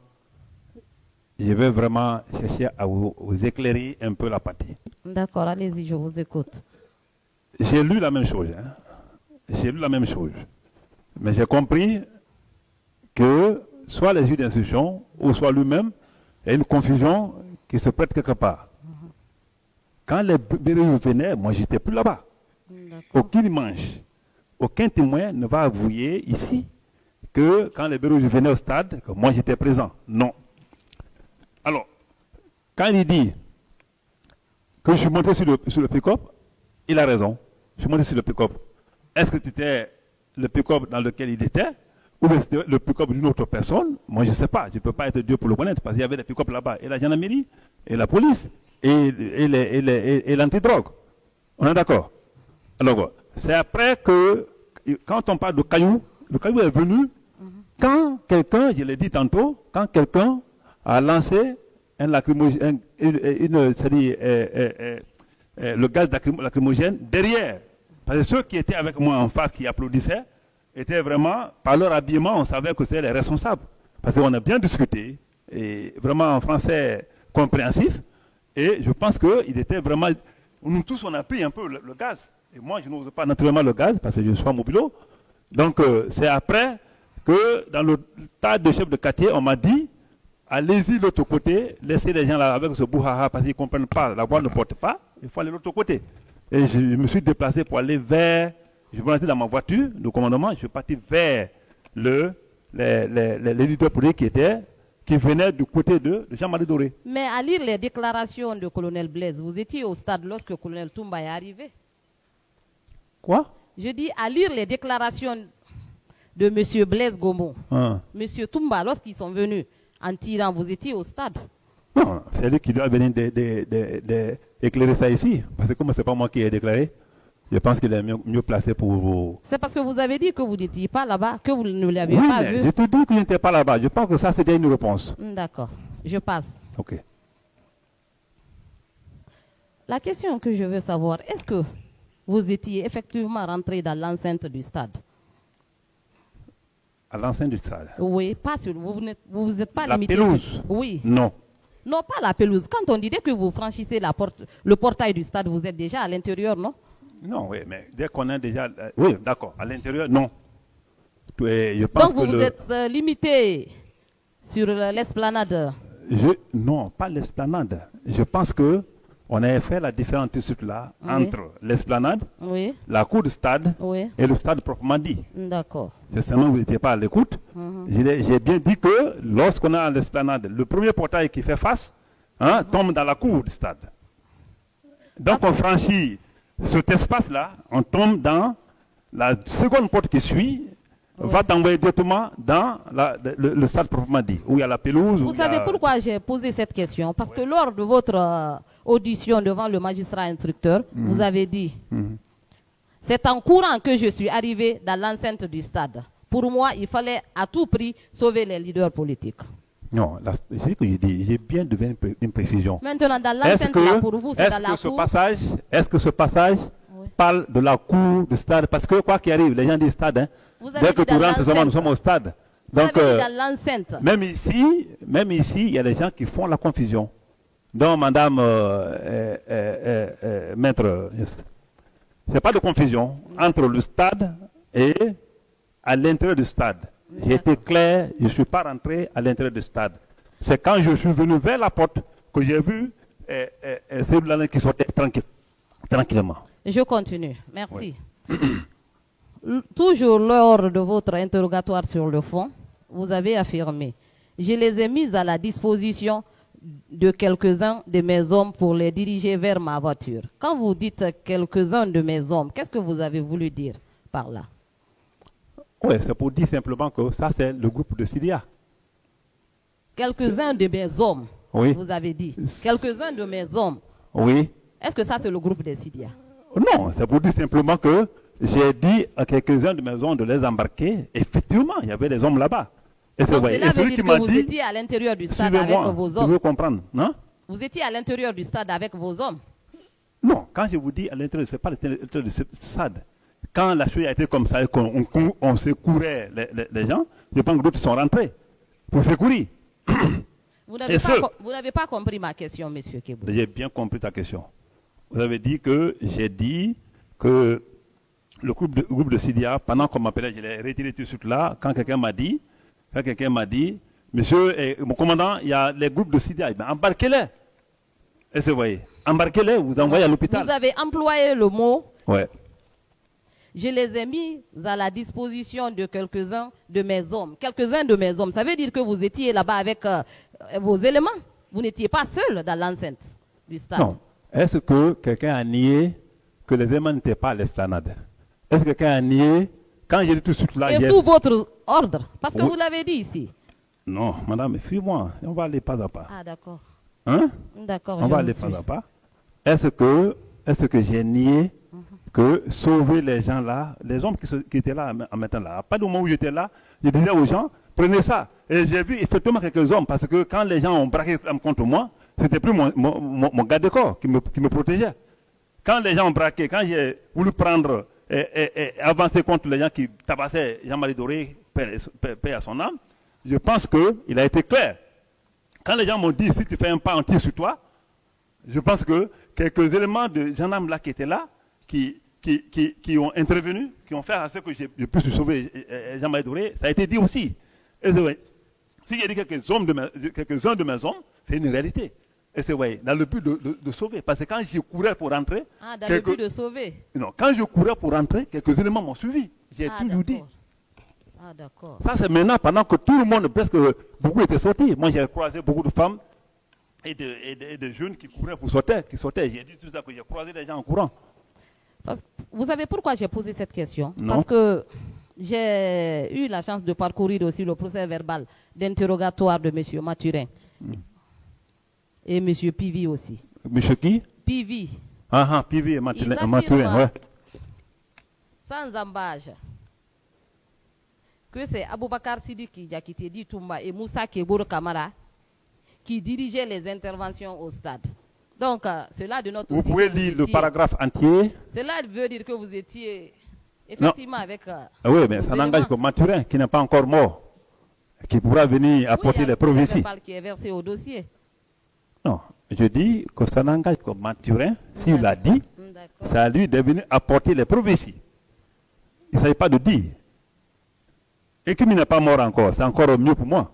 Speaker 6: Je vais vraiment chercher à vous éclairer un peu la partie.
Speaker 7: D'accord, allez-y, je vous écoute.
Speaker 6: J'ai lu la même chose. Hein. J'ai lu la même chose. Mais j'ai compris que soit les juges d'instruction ou soit lui-même, il y a une confusion qui se prête quelque part. Quand les bérets venaient, moi, j'étais plus là-bas. Aucune image, aucun témoin ne va avouer ici que quand les bérets venaient au stade, que moi, j'étais présent. Non. Alors, quand il dit que je suis monté sur le pick-up, il a raison. Je suis monté sur le pick-up. Est-ce que c'était le pick-up dans lequel il était ou c'était le pick-up d'une autre personne? Moi, je ne sais pas. Je ne peux pas être Dieu pour le connaître parce qu'il y avait des pick-up là-bas. Et la gendarmerie, et la police, et l'antidrogue. On est d'accord? Alors, c'est après que, quand on parle de caillou, le caillou est venu quand quelqu'un, je l'ai dit tantôt, quand quelqu'un a lancé un lacrymogène, c'est-à-dire le gaz lacrymogène derrière. Parce que ceux qui étaient avec moi en face, qui applaudissaient, étaient vraiment, par leur habillement, on savait que c'était les responsables. Parce qu'on a bien discuté, et vraiment en français compréhensif, et je pense qu'il était vraiment, nous tous on a pris un peu le gaz. Et moi je n'ose pas naturellement le gaz, parce que je suis pas mobilo. Donc c'est après que dans le tas de chefs de quartier, on m'a dit, allez-y de l'autre côté, laissez les gens là avec ce bouhaha parce qu'ils ne comprennent pas, la voix ne porte pas, il faut aller de l'autre côté. Et je me suis déplacé pour aller vers, je me suis dans ma voiture de commandement, je suis parti vers les leaders politiques qui venaient du côté de Jean-Marie Doré.
Speaker 7: Mais à lire les déclarations de colonel Blaise, vous étiez au stade lorsque le colonel Toumba est arrivé.
Speaker 6: Quoi?
Speaker 7: Je dis à lire les déclarations de M. Blaise Gomon. M. Toumba, lorsqu'ils sont venus en tirant, vous étiez au stade.
Speaker 6: Non, c'est lui qui doit venir éclairer ça ici. Parce que comme ce n'est pas moi qui ai déclaré, je pense qu'il est mieux placé pour vous.
Speaker 7: C'est parce que vous avez dit que vous n'étiez pas là-bas, que vous ne l'avez
Speaker 6: oui,
Speaker 7: pas
Speaker 6: mais
Speaker 7: vu.
Speaker 6: Je te dis que je n'étais pas là-bas. Je pense que ça, c'était une réponse.
Speaker 7: D'accord, je passe.
Speaker 6: Ok.
Speaker 7: La question que je veux savoir, est-ce que vous étiez effectivement rentré dans l'enceinte du stade?
Speaker 6: À l'enceinte du stade?
Speaker 7: Oui, pas sur. Vous n'êtes pas
Speaker 6: la
Speaker 7: limité.
Speaker 6: Pelouse?
Speaker 7: Oui.
Speaker 6: Non.
Speaker 7: Non, pas la pelouse. Quand on dit que vous franchissez le portail du stade, vous êtes déjà à l'intérieur, non?
Speaker 6: Non, oui, mais dès qu'on est déjà... oui, d'accord, à l'intérieur, non. Je pense
Speaker 7: donc vous êtes limité sur l'esplanade?
Speaker 6: Non, pas l'esplanade. Je pense que on avait fait la différence tout de suite là entre l'esplanade, la cour du stade et le stade proprement dit.
Speaker 7: D'accord.
Speaker 6: Justement, vous n'étiez pas à l'écoute. J'ai bien dit que lorsqu'on est à l'esplanade, le premier portail qui fait face tombe dans la cour du stade. Donc on franchit cet espace-là, on tombe dans la seconde porte qui suit, va t'envoyer directement dans le stade proprement dit, où il y a la pelouse.
Speaker 7: Vous savez pourquoi j'ai posé cette question? Parce que lors de votre audition devant le magistrat instructeur, vous avez dit, c'est en courant que je suis arrivé dans l'enceinte du stade. Pour moi, il fallait à tout prix sauver les leaders politiques.
Speaker 6: Non, j'ai bien donné une précision.
Speaker 7: Maintenant, dans l'enceinte là, pour vous, c'est dans la cour.
Speaker 6: Est-ce que ce passage parle de la cour du stade? Parce que quoi qu'il arrive, les gens disent stade. Hein, dès que tu rentres, nous sommes au stade. Donc,
Speaker 7: dans l'enceinte.
Speaker 6: Même ici, il y a des gens qui font la confusion. Donc, madame, maître, ce n'est pas de confusion entre le stade et à l'intérieur du stade. J'ai été clair, je ne suis pas rentré à l'intérieur du stade. C'est quand je suis venu vers la porte que j'ai vu ces blancs qui sortaient tranquillement.
Speaker 7: Je continue. Merci. Oui. Toujours lors de votre interrogatoire sur le fond, vous avez affirmé « Je les ai mis à la disposition de quelques-uns de mes hommes pour les diriger vers ma voiture. » Quand vous dites « quelques-uns de mes hommes », qu'est-ce que vous avez voulu dire par là?
Speaker 6: Oui, c'est pour dire simplement que ça, c'est le groupe de Sidia.
Speaker 7: Quelques-uns de mes hommes,
Speaker 6: oui.
Speaker 7: Vous avez dit. Quelques-uns de mes hommes.
Speaker 6: Oui.
Speaker 7: Est-ce que ça, c'est le groupe de Sidia?
Speaker 6: Non, c'est pour dire simplement que j'ai dit à quelques-uns de mes hommes de les embarquer. Effectivement, il y avait des hommes là-bas.
Speaker 7: Et donc, cela veut dire que vous étiez à l'intérieur du stade avec vos hommes.
Speaker 6: Tu veux comprendre, non?
Speaker 7: Vous étiez à l'intérieur du stade avec vos hommes?
Speaker 6: Non, quand je vous dis à l'intérieur, ce n'est pas l'intérieur du stade. Quand la chose a été comme ça et qu'on secourait les gens, je pense que d'autres sont rentrés pour secourir.
Speaker 7: Vous n'avez pas compris ma question, M. Kebou.
Speaker 6: J'ai bien compris ta question. Vous avez dit que j'ai dit que le groupe de Sidia, pendant qu'on m'appelait, je l'ai retiré tout de suite là, quand quelqu'un m'a dit, monsieur, mon commandant, il y a les groupes de Sidia, embarquez-les. Est-ce que vous voyez? Embarquez-les, vous envoyez à l'hôpital.
Speaker 7: Vous avez employé le mot.
Speaker 6: Ouais.
Speaker 7: Je les ai mis à la disposition de quelques-uns de mes hommes. Quelques-uns de mes hommes, ça veut dire que vous étiez là-bas avec vos éléments. Vous n'étiez pas seul dans l'enceinte du stade.
Speaker 6: Non. Est-ce que quelqu'un a nié que les éléments n'étaient pas à l'esplanade? Est-ce que quelqu'un a nié, quand j'ai dit tout de suite là...
Speaker 7: Et sous votre ordre, parce que vous l'avez dit ici.
Speaker 6: Non, madame, suis-moi, on va aller pas à pas.
Speaker 7: Ah, d'accord.
Speaker 6: Hein?
Speaker 7: D'accord,
Speaker 6: on va aller pas à pas. Est-ce que j'ai nié que sauver les gens là, les hommes qui étaient là en mettant là, à pas du moment où j'étais là, je disais aux gens, prenez ça. Et j'ai vu effectivement quelques hommes, parce que quand les gens ont braqué contre moi, c'était plus mon garde de corps qui me protégeait. Quand les gens ont braqué, quand j'ai voulu prendre et avancer contre les gens qui tabassaient Jean-Marie Doré, paix à son âme, je pense qu'il a été clair. Quand les gens m'ont dit, si tu fais un pas, on tire sur toi, je pense que quelques éléments de gendarmes là qui étaient là, qui qui ont intervenu, qui ont fait à ce que je puisse sauver Jean-Marie Doré, ça a été dit aussi. Si j'ai dit quelques-uns de mes hommes, c'est une réalité. Et c'est dans le but de sauver. Parce que quand je courais pour rentrer...
Speaker 7: Ah, dans le but de sauver?
Speaker 6: Non, quand je courais pour rentrer, quelques éléments m'ont suivi. J'ai tout dit.
Speaker 7: Ah, d'accord.
Speaker 6: Ça, c'est maintenant, pendant que tout le monde, presque beaucoup étaient sortis. Moi, j'ai croisé beaucoup de femmes et de jeunes qui couraient pour sortir, qui sortaient. J'ai dit tout ça, que j'ai croisé des gens en courant.
Speaker 7: Vous savez pourquoi j'ai posé cette question?
Speaker 6: Non.
Speaker 7: Parce que j'ai eu la chance de parcourir aussi le procès verbal d'interrogatoire de M. Mathurin. Et M. Pivi aussi.
Speaker 6: Monsieur qui?
Speaker 7: Pivi.
Speaker 6: Ah, Pivi et Mathurin, ouais.
Speaker 7: Sans embâche, que c'est Aboubakar Sidiki Diakité Toumba et Moussa Kebour Kamara qui dirigeaient les interventions au stade. Donc, cela de notre...
Speaker 6: Vous pouvez lire le paragraphe entier.
Speaker 7: Cela veut dire que vous étiez effectivement avec...
Speaker 6: oui, mais ça n'engage que Mathurin, qui n'est pas encore mort, qui pourra venir apporter les preuves ici.
Speaker 7: Qui est versé au dossier.
Speaker 6: Non, je dis que ça n'engage que Mathurin, s'il l'a dit, c'est à lui de venir apporter les preuves ici. Il ne s'agit pas de dire. Et comme il n'est pas mort encore, c'est encore mieux pour moi.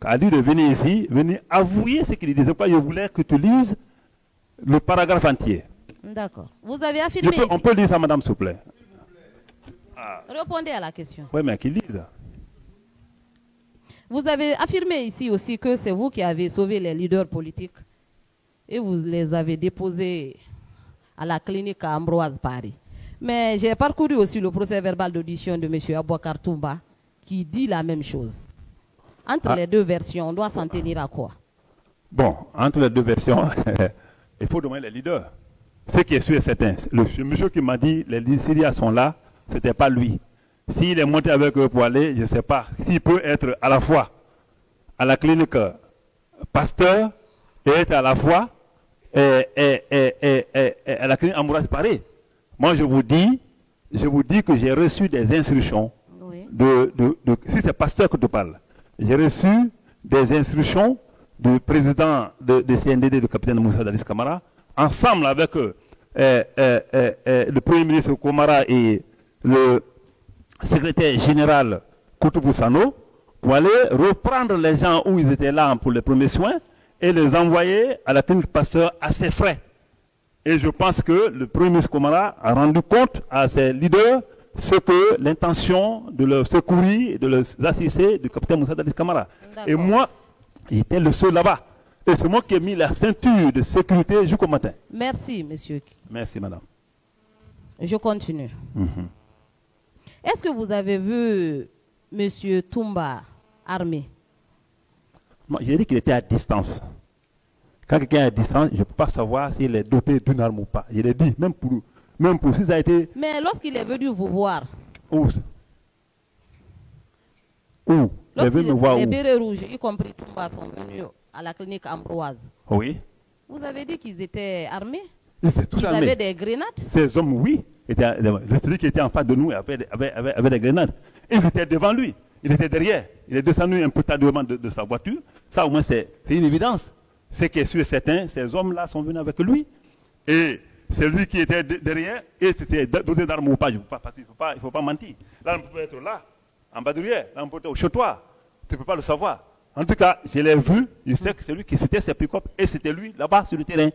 Speaker 6: À lui de venir ici, venir avouer ce qu'il disait. Je voulais que tu lises le paragraphe entier.
Speaker 7: D'accord. Vous avez affirmé ici...
Speaker 6: On peut lire ça, madame, s'il vous plaît.
Speaker 7: Répondez à la question.
Speaker 6: Oui, mais qu'il lise.
Speaker 7: Vous avez affirmé ici aussi que c'est vous qui avez sauvé les leaders politiques et vous les avez déposés à la clinique à Ambroise Paris. Mais j'ai parcouru aussi le procès verbal d'audition de M. Aboubakar Toumba qui dit la même chose. Entre les deux versions, on doit s'en tenir à quoi?
Speaker 6: Bon, entre les deux versions, il faut demander les leaders. Ce qui est sûr et certain, le monsieur qui m'a dit les Syriens sont là, ce n'était pas lui. S'il est monté avec eux pour aller, je ne sais pas. S'il peut être à la fois à la clinique Pasteur et être à la fois à la clinique Ambroise Paris. Moi, je vous dis que j'ai reçu des instructions.
Speaker 7: Oui.
Speaker 6: Si c'est Pasteur que tu parles, j'ai reçu des instructions du président de CNDD, du capitaine Moussa Dadis Camara, ensemble avec le Premier ministre Komara et le secrétaire général Koutoubou Sano, pour aller reprendre les gens où ils étaient là pour les premiers soins et les envoyer à la clinique Pasteur à ses frais. Et je pense que le Premier ministre Komara a rendu compte à ses leaders ce que l'intention de leur secourir et de les assister du capitaine Moussa Dadis Camara. Et moi, j'étais le seul là-bas. Et c'est moi qui ai mis la ceinture de sécurité jusqu'au matin.
Speaker 7: Merci, monsieur.
Speaker 6: Merci, madame.
Speaker 7: Je continue. Est-ce que vous avez vu monsieur Toumba armé?
Speaker 6: Moi, j'ai dit qu'il était à distance. Quand quelqu'un est à distance, je ne peux pas savoir s'il est doté d'une arme ou pas. Je l'ai dit, même pour si ça a été...
Speaker 7: Mais lorsqu'il est venu vous voir...
Speaker 6: Où?
Speaker 7: Les bérets rouges, y compris Toumba, sont venus à la clinique Ambroise.
Speaker 6: Oui.
Speaker 7: Vous avez dit qu'ils étaient armés?
Speaker 6: Ils
Speaker 7: avaient des grenades?
Speaker 6: Ces hommes, oui. Celui qui était en face de nous avait des grenades. Ils étaient devant lui. Il était derrière. Il est descendu un peu tardivement de sa voiture. Ça, au moins, c'est une évidence. Ce qui est sûr et certain, ces hommes-là sont venus avec lui. Et c'est lui qui était derrière. Et c'était doté d'armes ou pas. Il ne faut pas mentir. Là, on peut être là, en badurière. Là, on peut être au chautoir. Tu ne peux pas le savoir. En tout cas, je l'ai vu. Je sais que c'est lui qui c'était ses pick-up. Et c'était lui, là-bas, sur le terrain.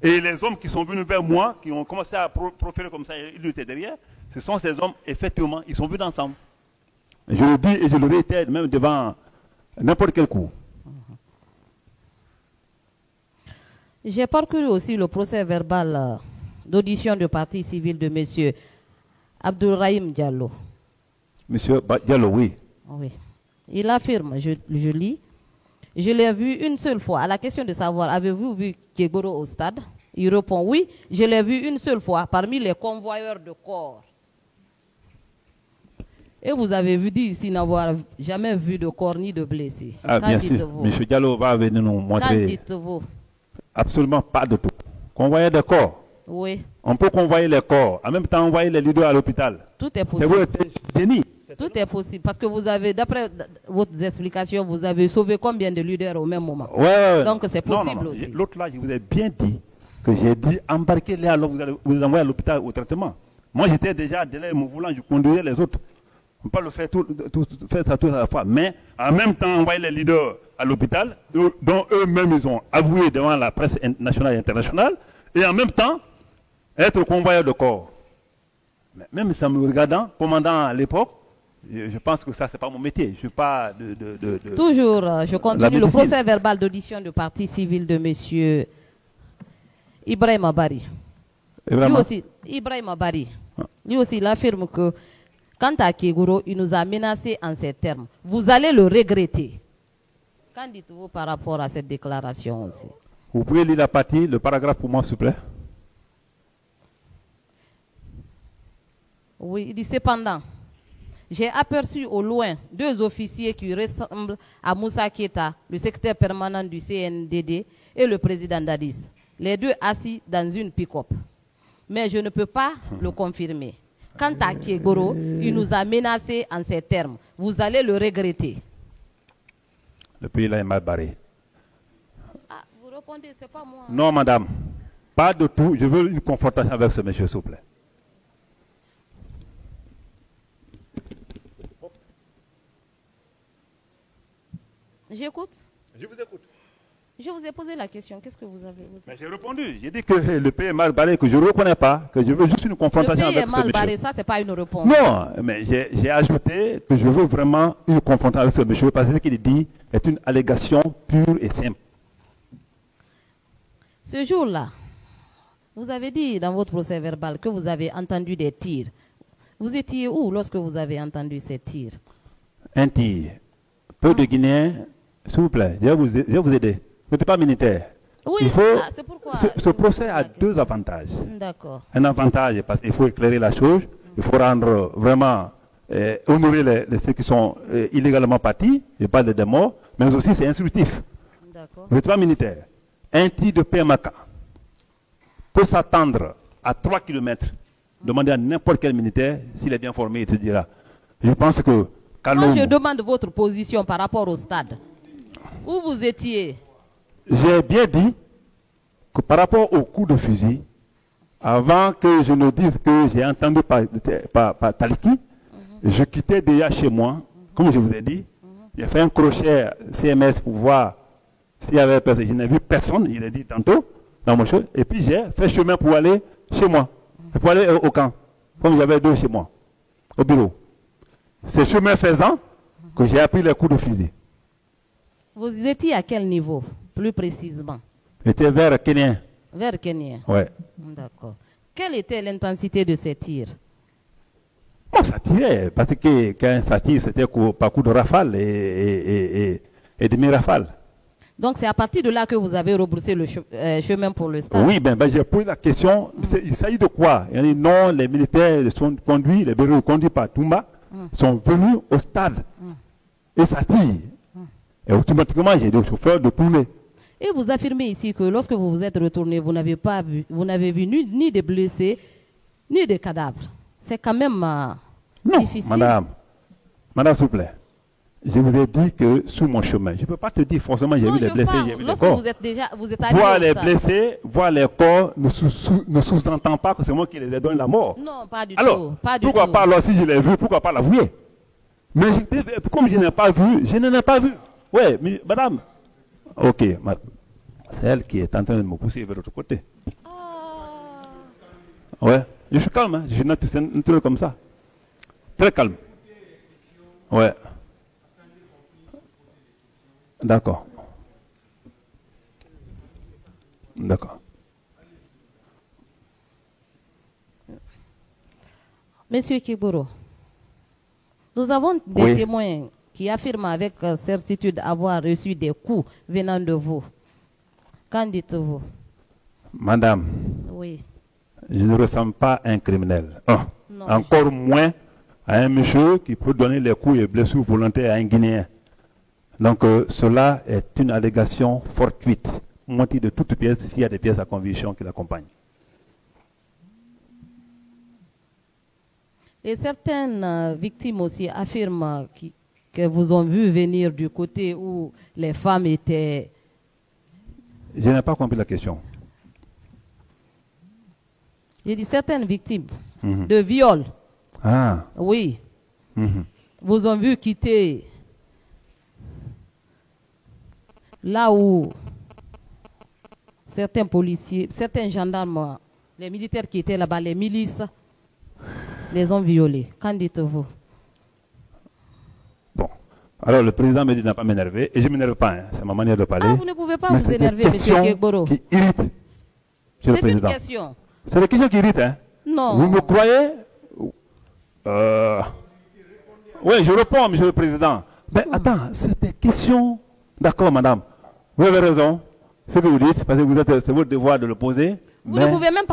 Speaker 6: Et les hommes qui sont venus vers moi, qui ont commencé à proférer comme ça, il était derrière, ce sont ces hommes, effectivement, ils sont venus ensemble. Je le dis et je le réitère même devant n'importe quel coup.
Speaker 7: J'ai parcouru aussi le procès verbal d'audition de partie civile de M. Abdourahim Diallo.
Speaker 6: Monsieur Diallo, oui.
Speaker 7: Oui. Il affirme, je lis, je l'ai vu une seule fois. À la question de savoir, avez-vous vu Kegoro au stade? Il répond oui, je l'ai vu une seule fois parmi les convoyeurs de corps. Et vous avez dit ici n'avoir jamais vu de corps ni de blessés.
Speaker 6: Ah, bien sûr. M. Diallo va venir nous montrer.
Speaker 7: Qu'en dites-vous?
Speaker 6: Absolument pas de tout. Convoyer des corps.
Speaker 7: Oui.
Speaker 6: On peut convoyer les corps, en même temps envoyer les leaders à l'hôpital.
Speaker 7: Tout est possible.
Speaker 6: C'est génie.
Speaker 7: Tout est possible. Parce que vous avez, d'après votre explication, vous avez sauvé combien de leaders au même moment?
Speaker 6: Ouais.
Speaker 7: Donc c'est possible aussi.
Speaker 6: L'autre là, je vous ai bien dit que j'ai dit embarquez-les alors vous les envoyez à l'hôpital au traitement. Moi j'étais déjà délai me voulant, je conduisais les autres. On ne peut pas le faire faire ça tout à la fois. Mais en même temps, envoyer les leaders à l'hôpital, dont eux-mêmes ils ont avoué devant la presse nationale et internationale, et en même temps, être convoyeur de corps. Mais même ça me regardant, commandant à l'époque, je pense que ça, c'est pas mon métier. Je suis pas
Speaker 7: Toujours, je continue le procès verbal d'audition du parti civil de M. Ibrahim Abari. Lui aussi, Ibrahim Abari. Lui aussi, il affirme que quant à Keguro, il nous a menacés en ces termes. Vous allez le regretter. Qu'en dites-vous par rapport à cette déclaration aussi?
Speaker 6: Vous pouvez lire la partie, le paragraphe pour moi, s'il vous plaît.
Speaker 7: Oui, il dit cependant, j'ai aperçu au loin 2 officiers qui ressemblent à Moussa Keita, le secrétaire permanent du CNDD, et le président d'Addis. Les 2 assis dans une pick-up. Mais je ne peux pas le confirmer. Quant à Kiegoro, il nous a menacés en ces termes. Vous allez le regretter.
Speaker 6: Le pays là est mal barré.
Speaker 7: Ah, vous répondez, c'est pas moi.
Speaker 6: Non, madame. Pas de tout. Je veux une confrontation avec ce monsieur, s'il vous plaît.
Speaker 7: J'écoute.
Speaker 6: Je vous écoute.
Speaker 7: Je vous ai posé la question. Qu'est-ce que vous avez
Speaker 6: J'ai répondu. J'ai dit que le pays est mal barré, que je ne reconnais pas, que je veux juste une confrontation avec ce monsieur.
Speaker 7: Le pays est mal barré, ça, c'est pas une réponse.
Speaker 6: Non, mais j'ai ajouté que je veux vraiment une confrontation avec ce monsieur parce que ce qu'il dit est une allégation pure et simple.
Speaker 7: Ce jour-là, vous avez dit dans votre procès verbal que vous avez entendu des tirs. Vous étiez où lorsque vous avez entendu ces tirs?
Speaker 6: Un tir. Peu de Guinéens, s'il vous plaît, je vais vous aider. Vous n'êtes pas militaire.
Speaker 7: Oui, c'est pourquoi.
Speaker 6: Ce procès a 2 avantages.
Speaker 7: D'accord.
Speaker 6: Un avantage parce qu'il faut éclairer la chose, il faut rendre vraiment, honorer ceux qui sont illégalement partis, je parle des morts, mais aussi c'est instructif.
Speaker 7: D'accord.
Speaker 6: Vous n'êtes pas militaire. Un tir de PMK peut s'attendre à 3 km. Demandez à n'importe quel militaire, s'il est bien formé, il te dira. Je pense que
Speaker 7: Moi, je demande votre position par rapport au stade. Où vous étiez?
Speaker 6: J'ai bien dit que par rapport au coup de fusil, avant que je ne dise que j'ai entendu par Taliki, je quittais déjà chez moi, comme je vous ai dit. J'ai fait un crochet CMS pour voir s'il y avait personne. Je n'ai vu personne, il a dit tantôt, dans mon chemin. Et puis j'ai fait chemin pour aller chez moi, pour aller au camp, comme j'avais 2 chez moi, au bureau. C'est chemin faisant que j'ai appris les coups de fusil.
Speaker 7: Vous étiez à quel niveau, plus précisément?
Speaker 6: J'étais vers Kenya.
Speaker 7: Vers Kenya?
Speaker 6: Oui.
Speaker 7: D'accord. Quelle était l'intensité de ces tirs?
Speaker 6: Bon, ça tirait, parce que quand ça tire, c'était par coup de rafale et demi-rafale.
Speaker 7: Donc c'est à partir de là que vous avez rebroussé le chemin pour le stade?
Speaker 6: Oui, j'ai posé la question, il s'agit de quoi? Il a dit non, les militaires sont conduits, les bureaux conduits par Toumba sont venus au stade. Et ça tire. Et automatiquement, j'ai dit au chauffeur de tourner.
Speaker 7: Et vous affirmez ici que lorsque vous vous êtes retourné, vous n'avez vu ni de blessés, ni de cadavres. C'est quand même difficile.
Speaker 6: Madame, s'il vous plaît. Je vous ai dit que sous mon chemin, je ne peux pas te dire forcément j'ai vu les blessés, j'ai vu les corps.
Speaker 7: Vous êtes arrivé
Speaker 6: voir les blessés, voir les corps ne sous-entend pas que c'est moi qui les ai donné la mort.
Speaker 7: Non, pas du
Speaker 6: tout.
Speaker 7: Pas
Speaker 6: pourquoi pas alors si je l'ai vu, pourquoi pas l'avouer? Mais comme je n'ai pas vu, je n'en ai pas vu. Oui, madame. Ok, c'est elle qui est en train de me pousser vers l'autre côté. Ouais, je suis calme, hein. Je suis naturel comme ça. Très calme. Ouais. D'accord. D'accord.
Speaker 7: Monsieur Kiboro, nous avons des témoins qui affirment avec certitude avoir reçu des coups venant de vous. Qu'en dites-vous?
Speaker 6: Madame,
Speaker 7: oui.
Speaker 6: Je ne ressemble pas à un criminel. Encore moins à un monsieur qui peut donner les coups et blessures volontaires à un Guinéen. Donc cela est une allégation fortuite, montée de toutes pièces s'il y a des pièces à conviction qui l'accompagnent.
Speaker 7: Et certaines victimes aussi affirment que vous ont vu venir du côté où les femmes étaient...
Speaker 6: Je n'ai pas compris la question.
Speaker 7: J'ai dit certaines victimes de viol.
Speaker 6: Ah.
Speaker 7: Oui. Vous ont vu quitter là où certains policiers, certains gendarmes, les militaires qui étaient là-bas, les milices, les ont violés. Qu'en dites-vous?
Speaker 6: Bon. Alors le président me dit de ne pas m'énerver, et je ne m'énerve pas, hein. C'est ma manière de parler.
Speaker 7: Ah, vous ne pouvez pas vous énerver, M. Kegboro.
Speaker 6: Qui irrite, monsieur le
Speaker 7: C'est
Speaker 6: président.
Speaker 7: une question.
Speaker 6: C'est des questions qui irritent, hein.
Speaker 7: Non.
Speaker 6: Vous me croyez? Oui, je réponds, monsieur le président. Mais attends, c'est des questions. D'accord, madame. Vous avez raison. Ce que vous dites, parce que c'est votre devoir de le poser.
Speaker 7: Vous ne pouvez même pas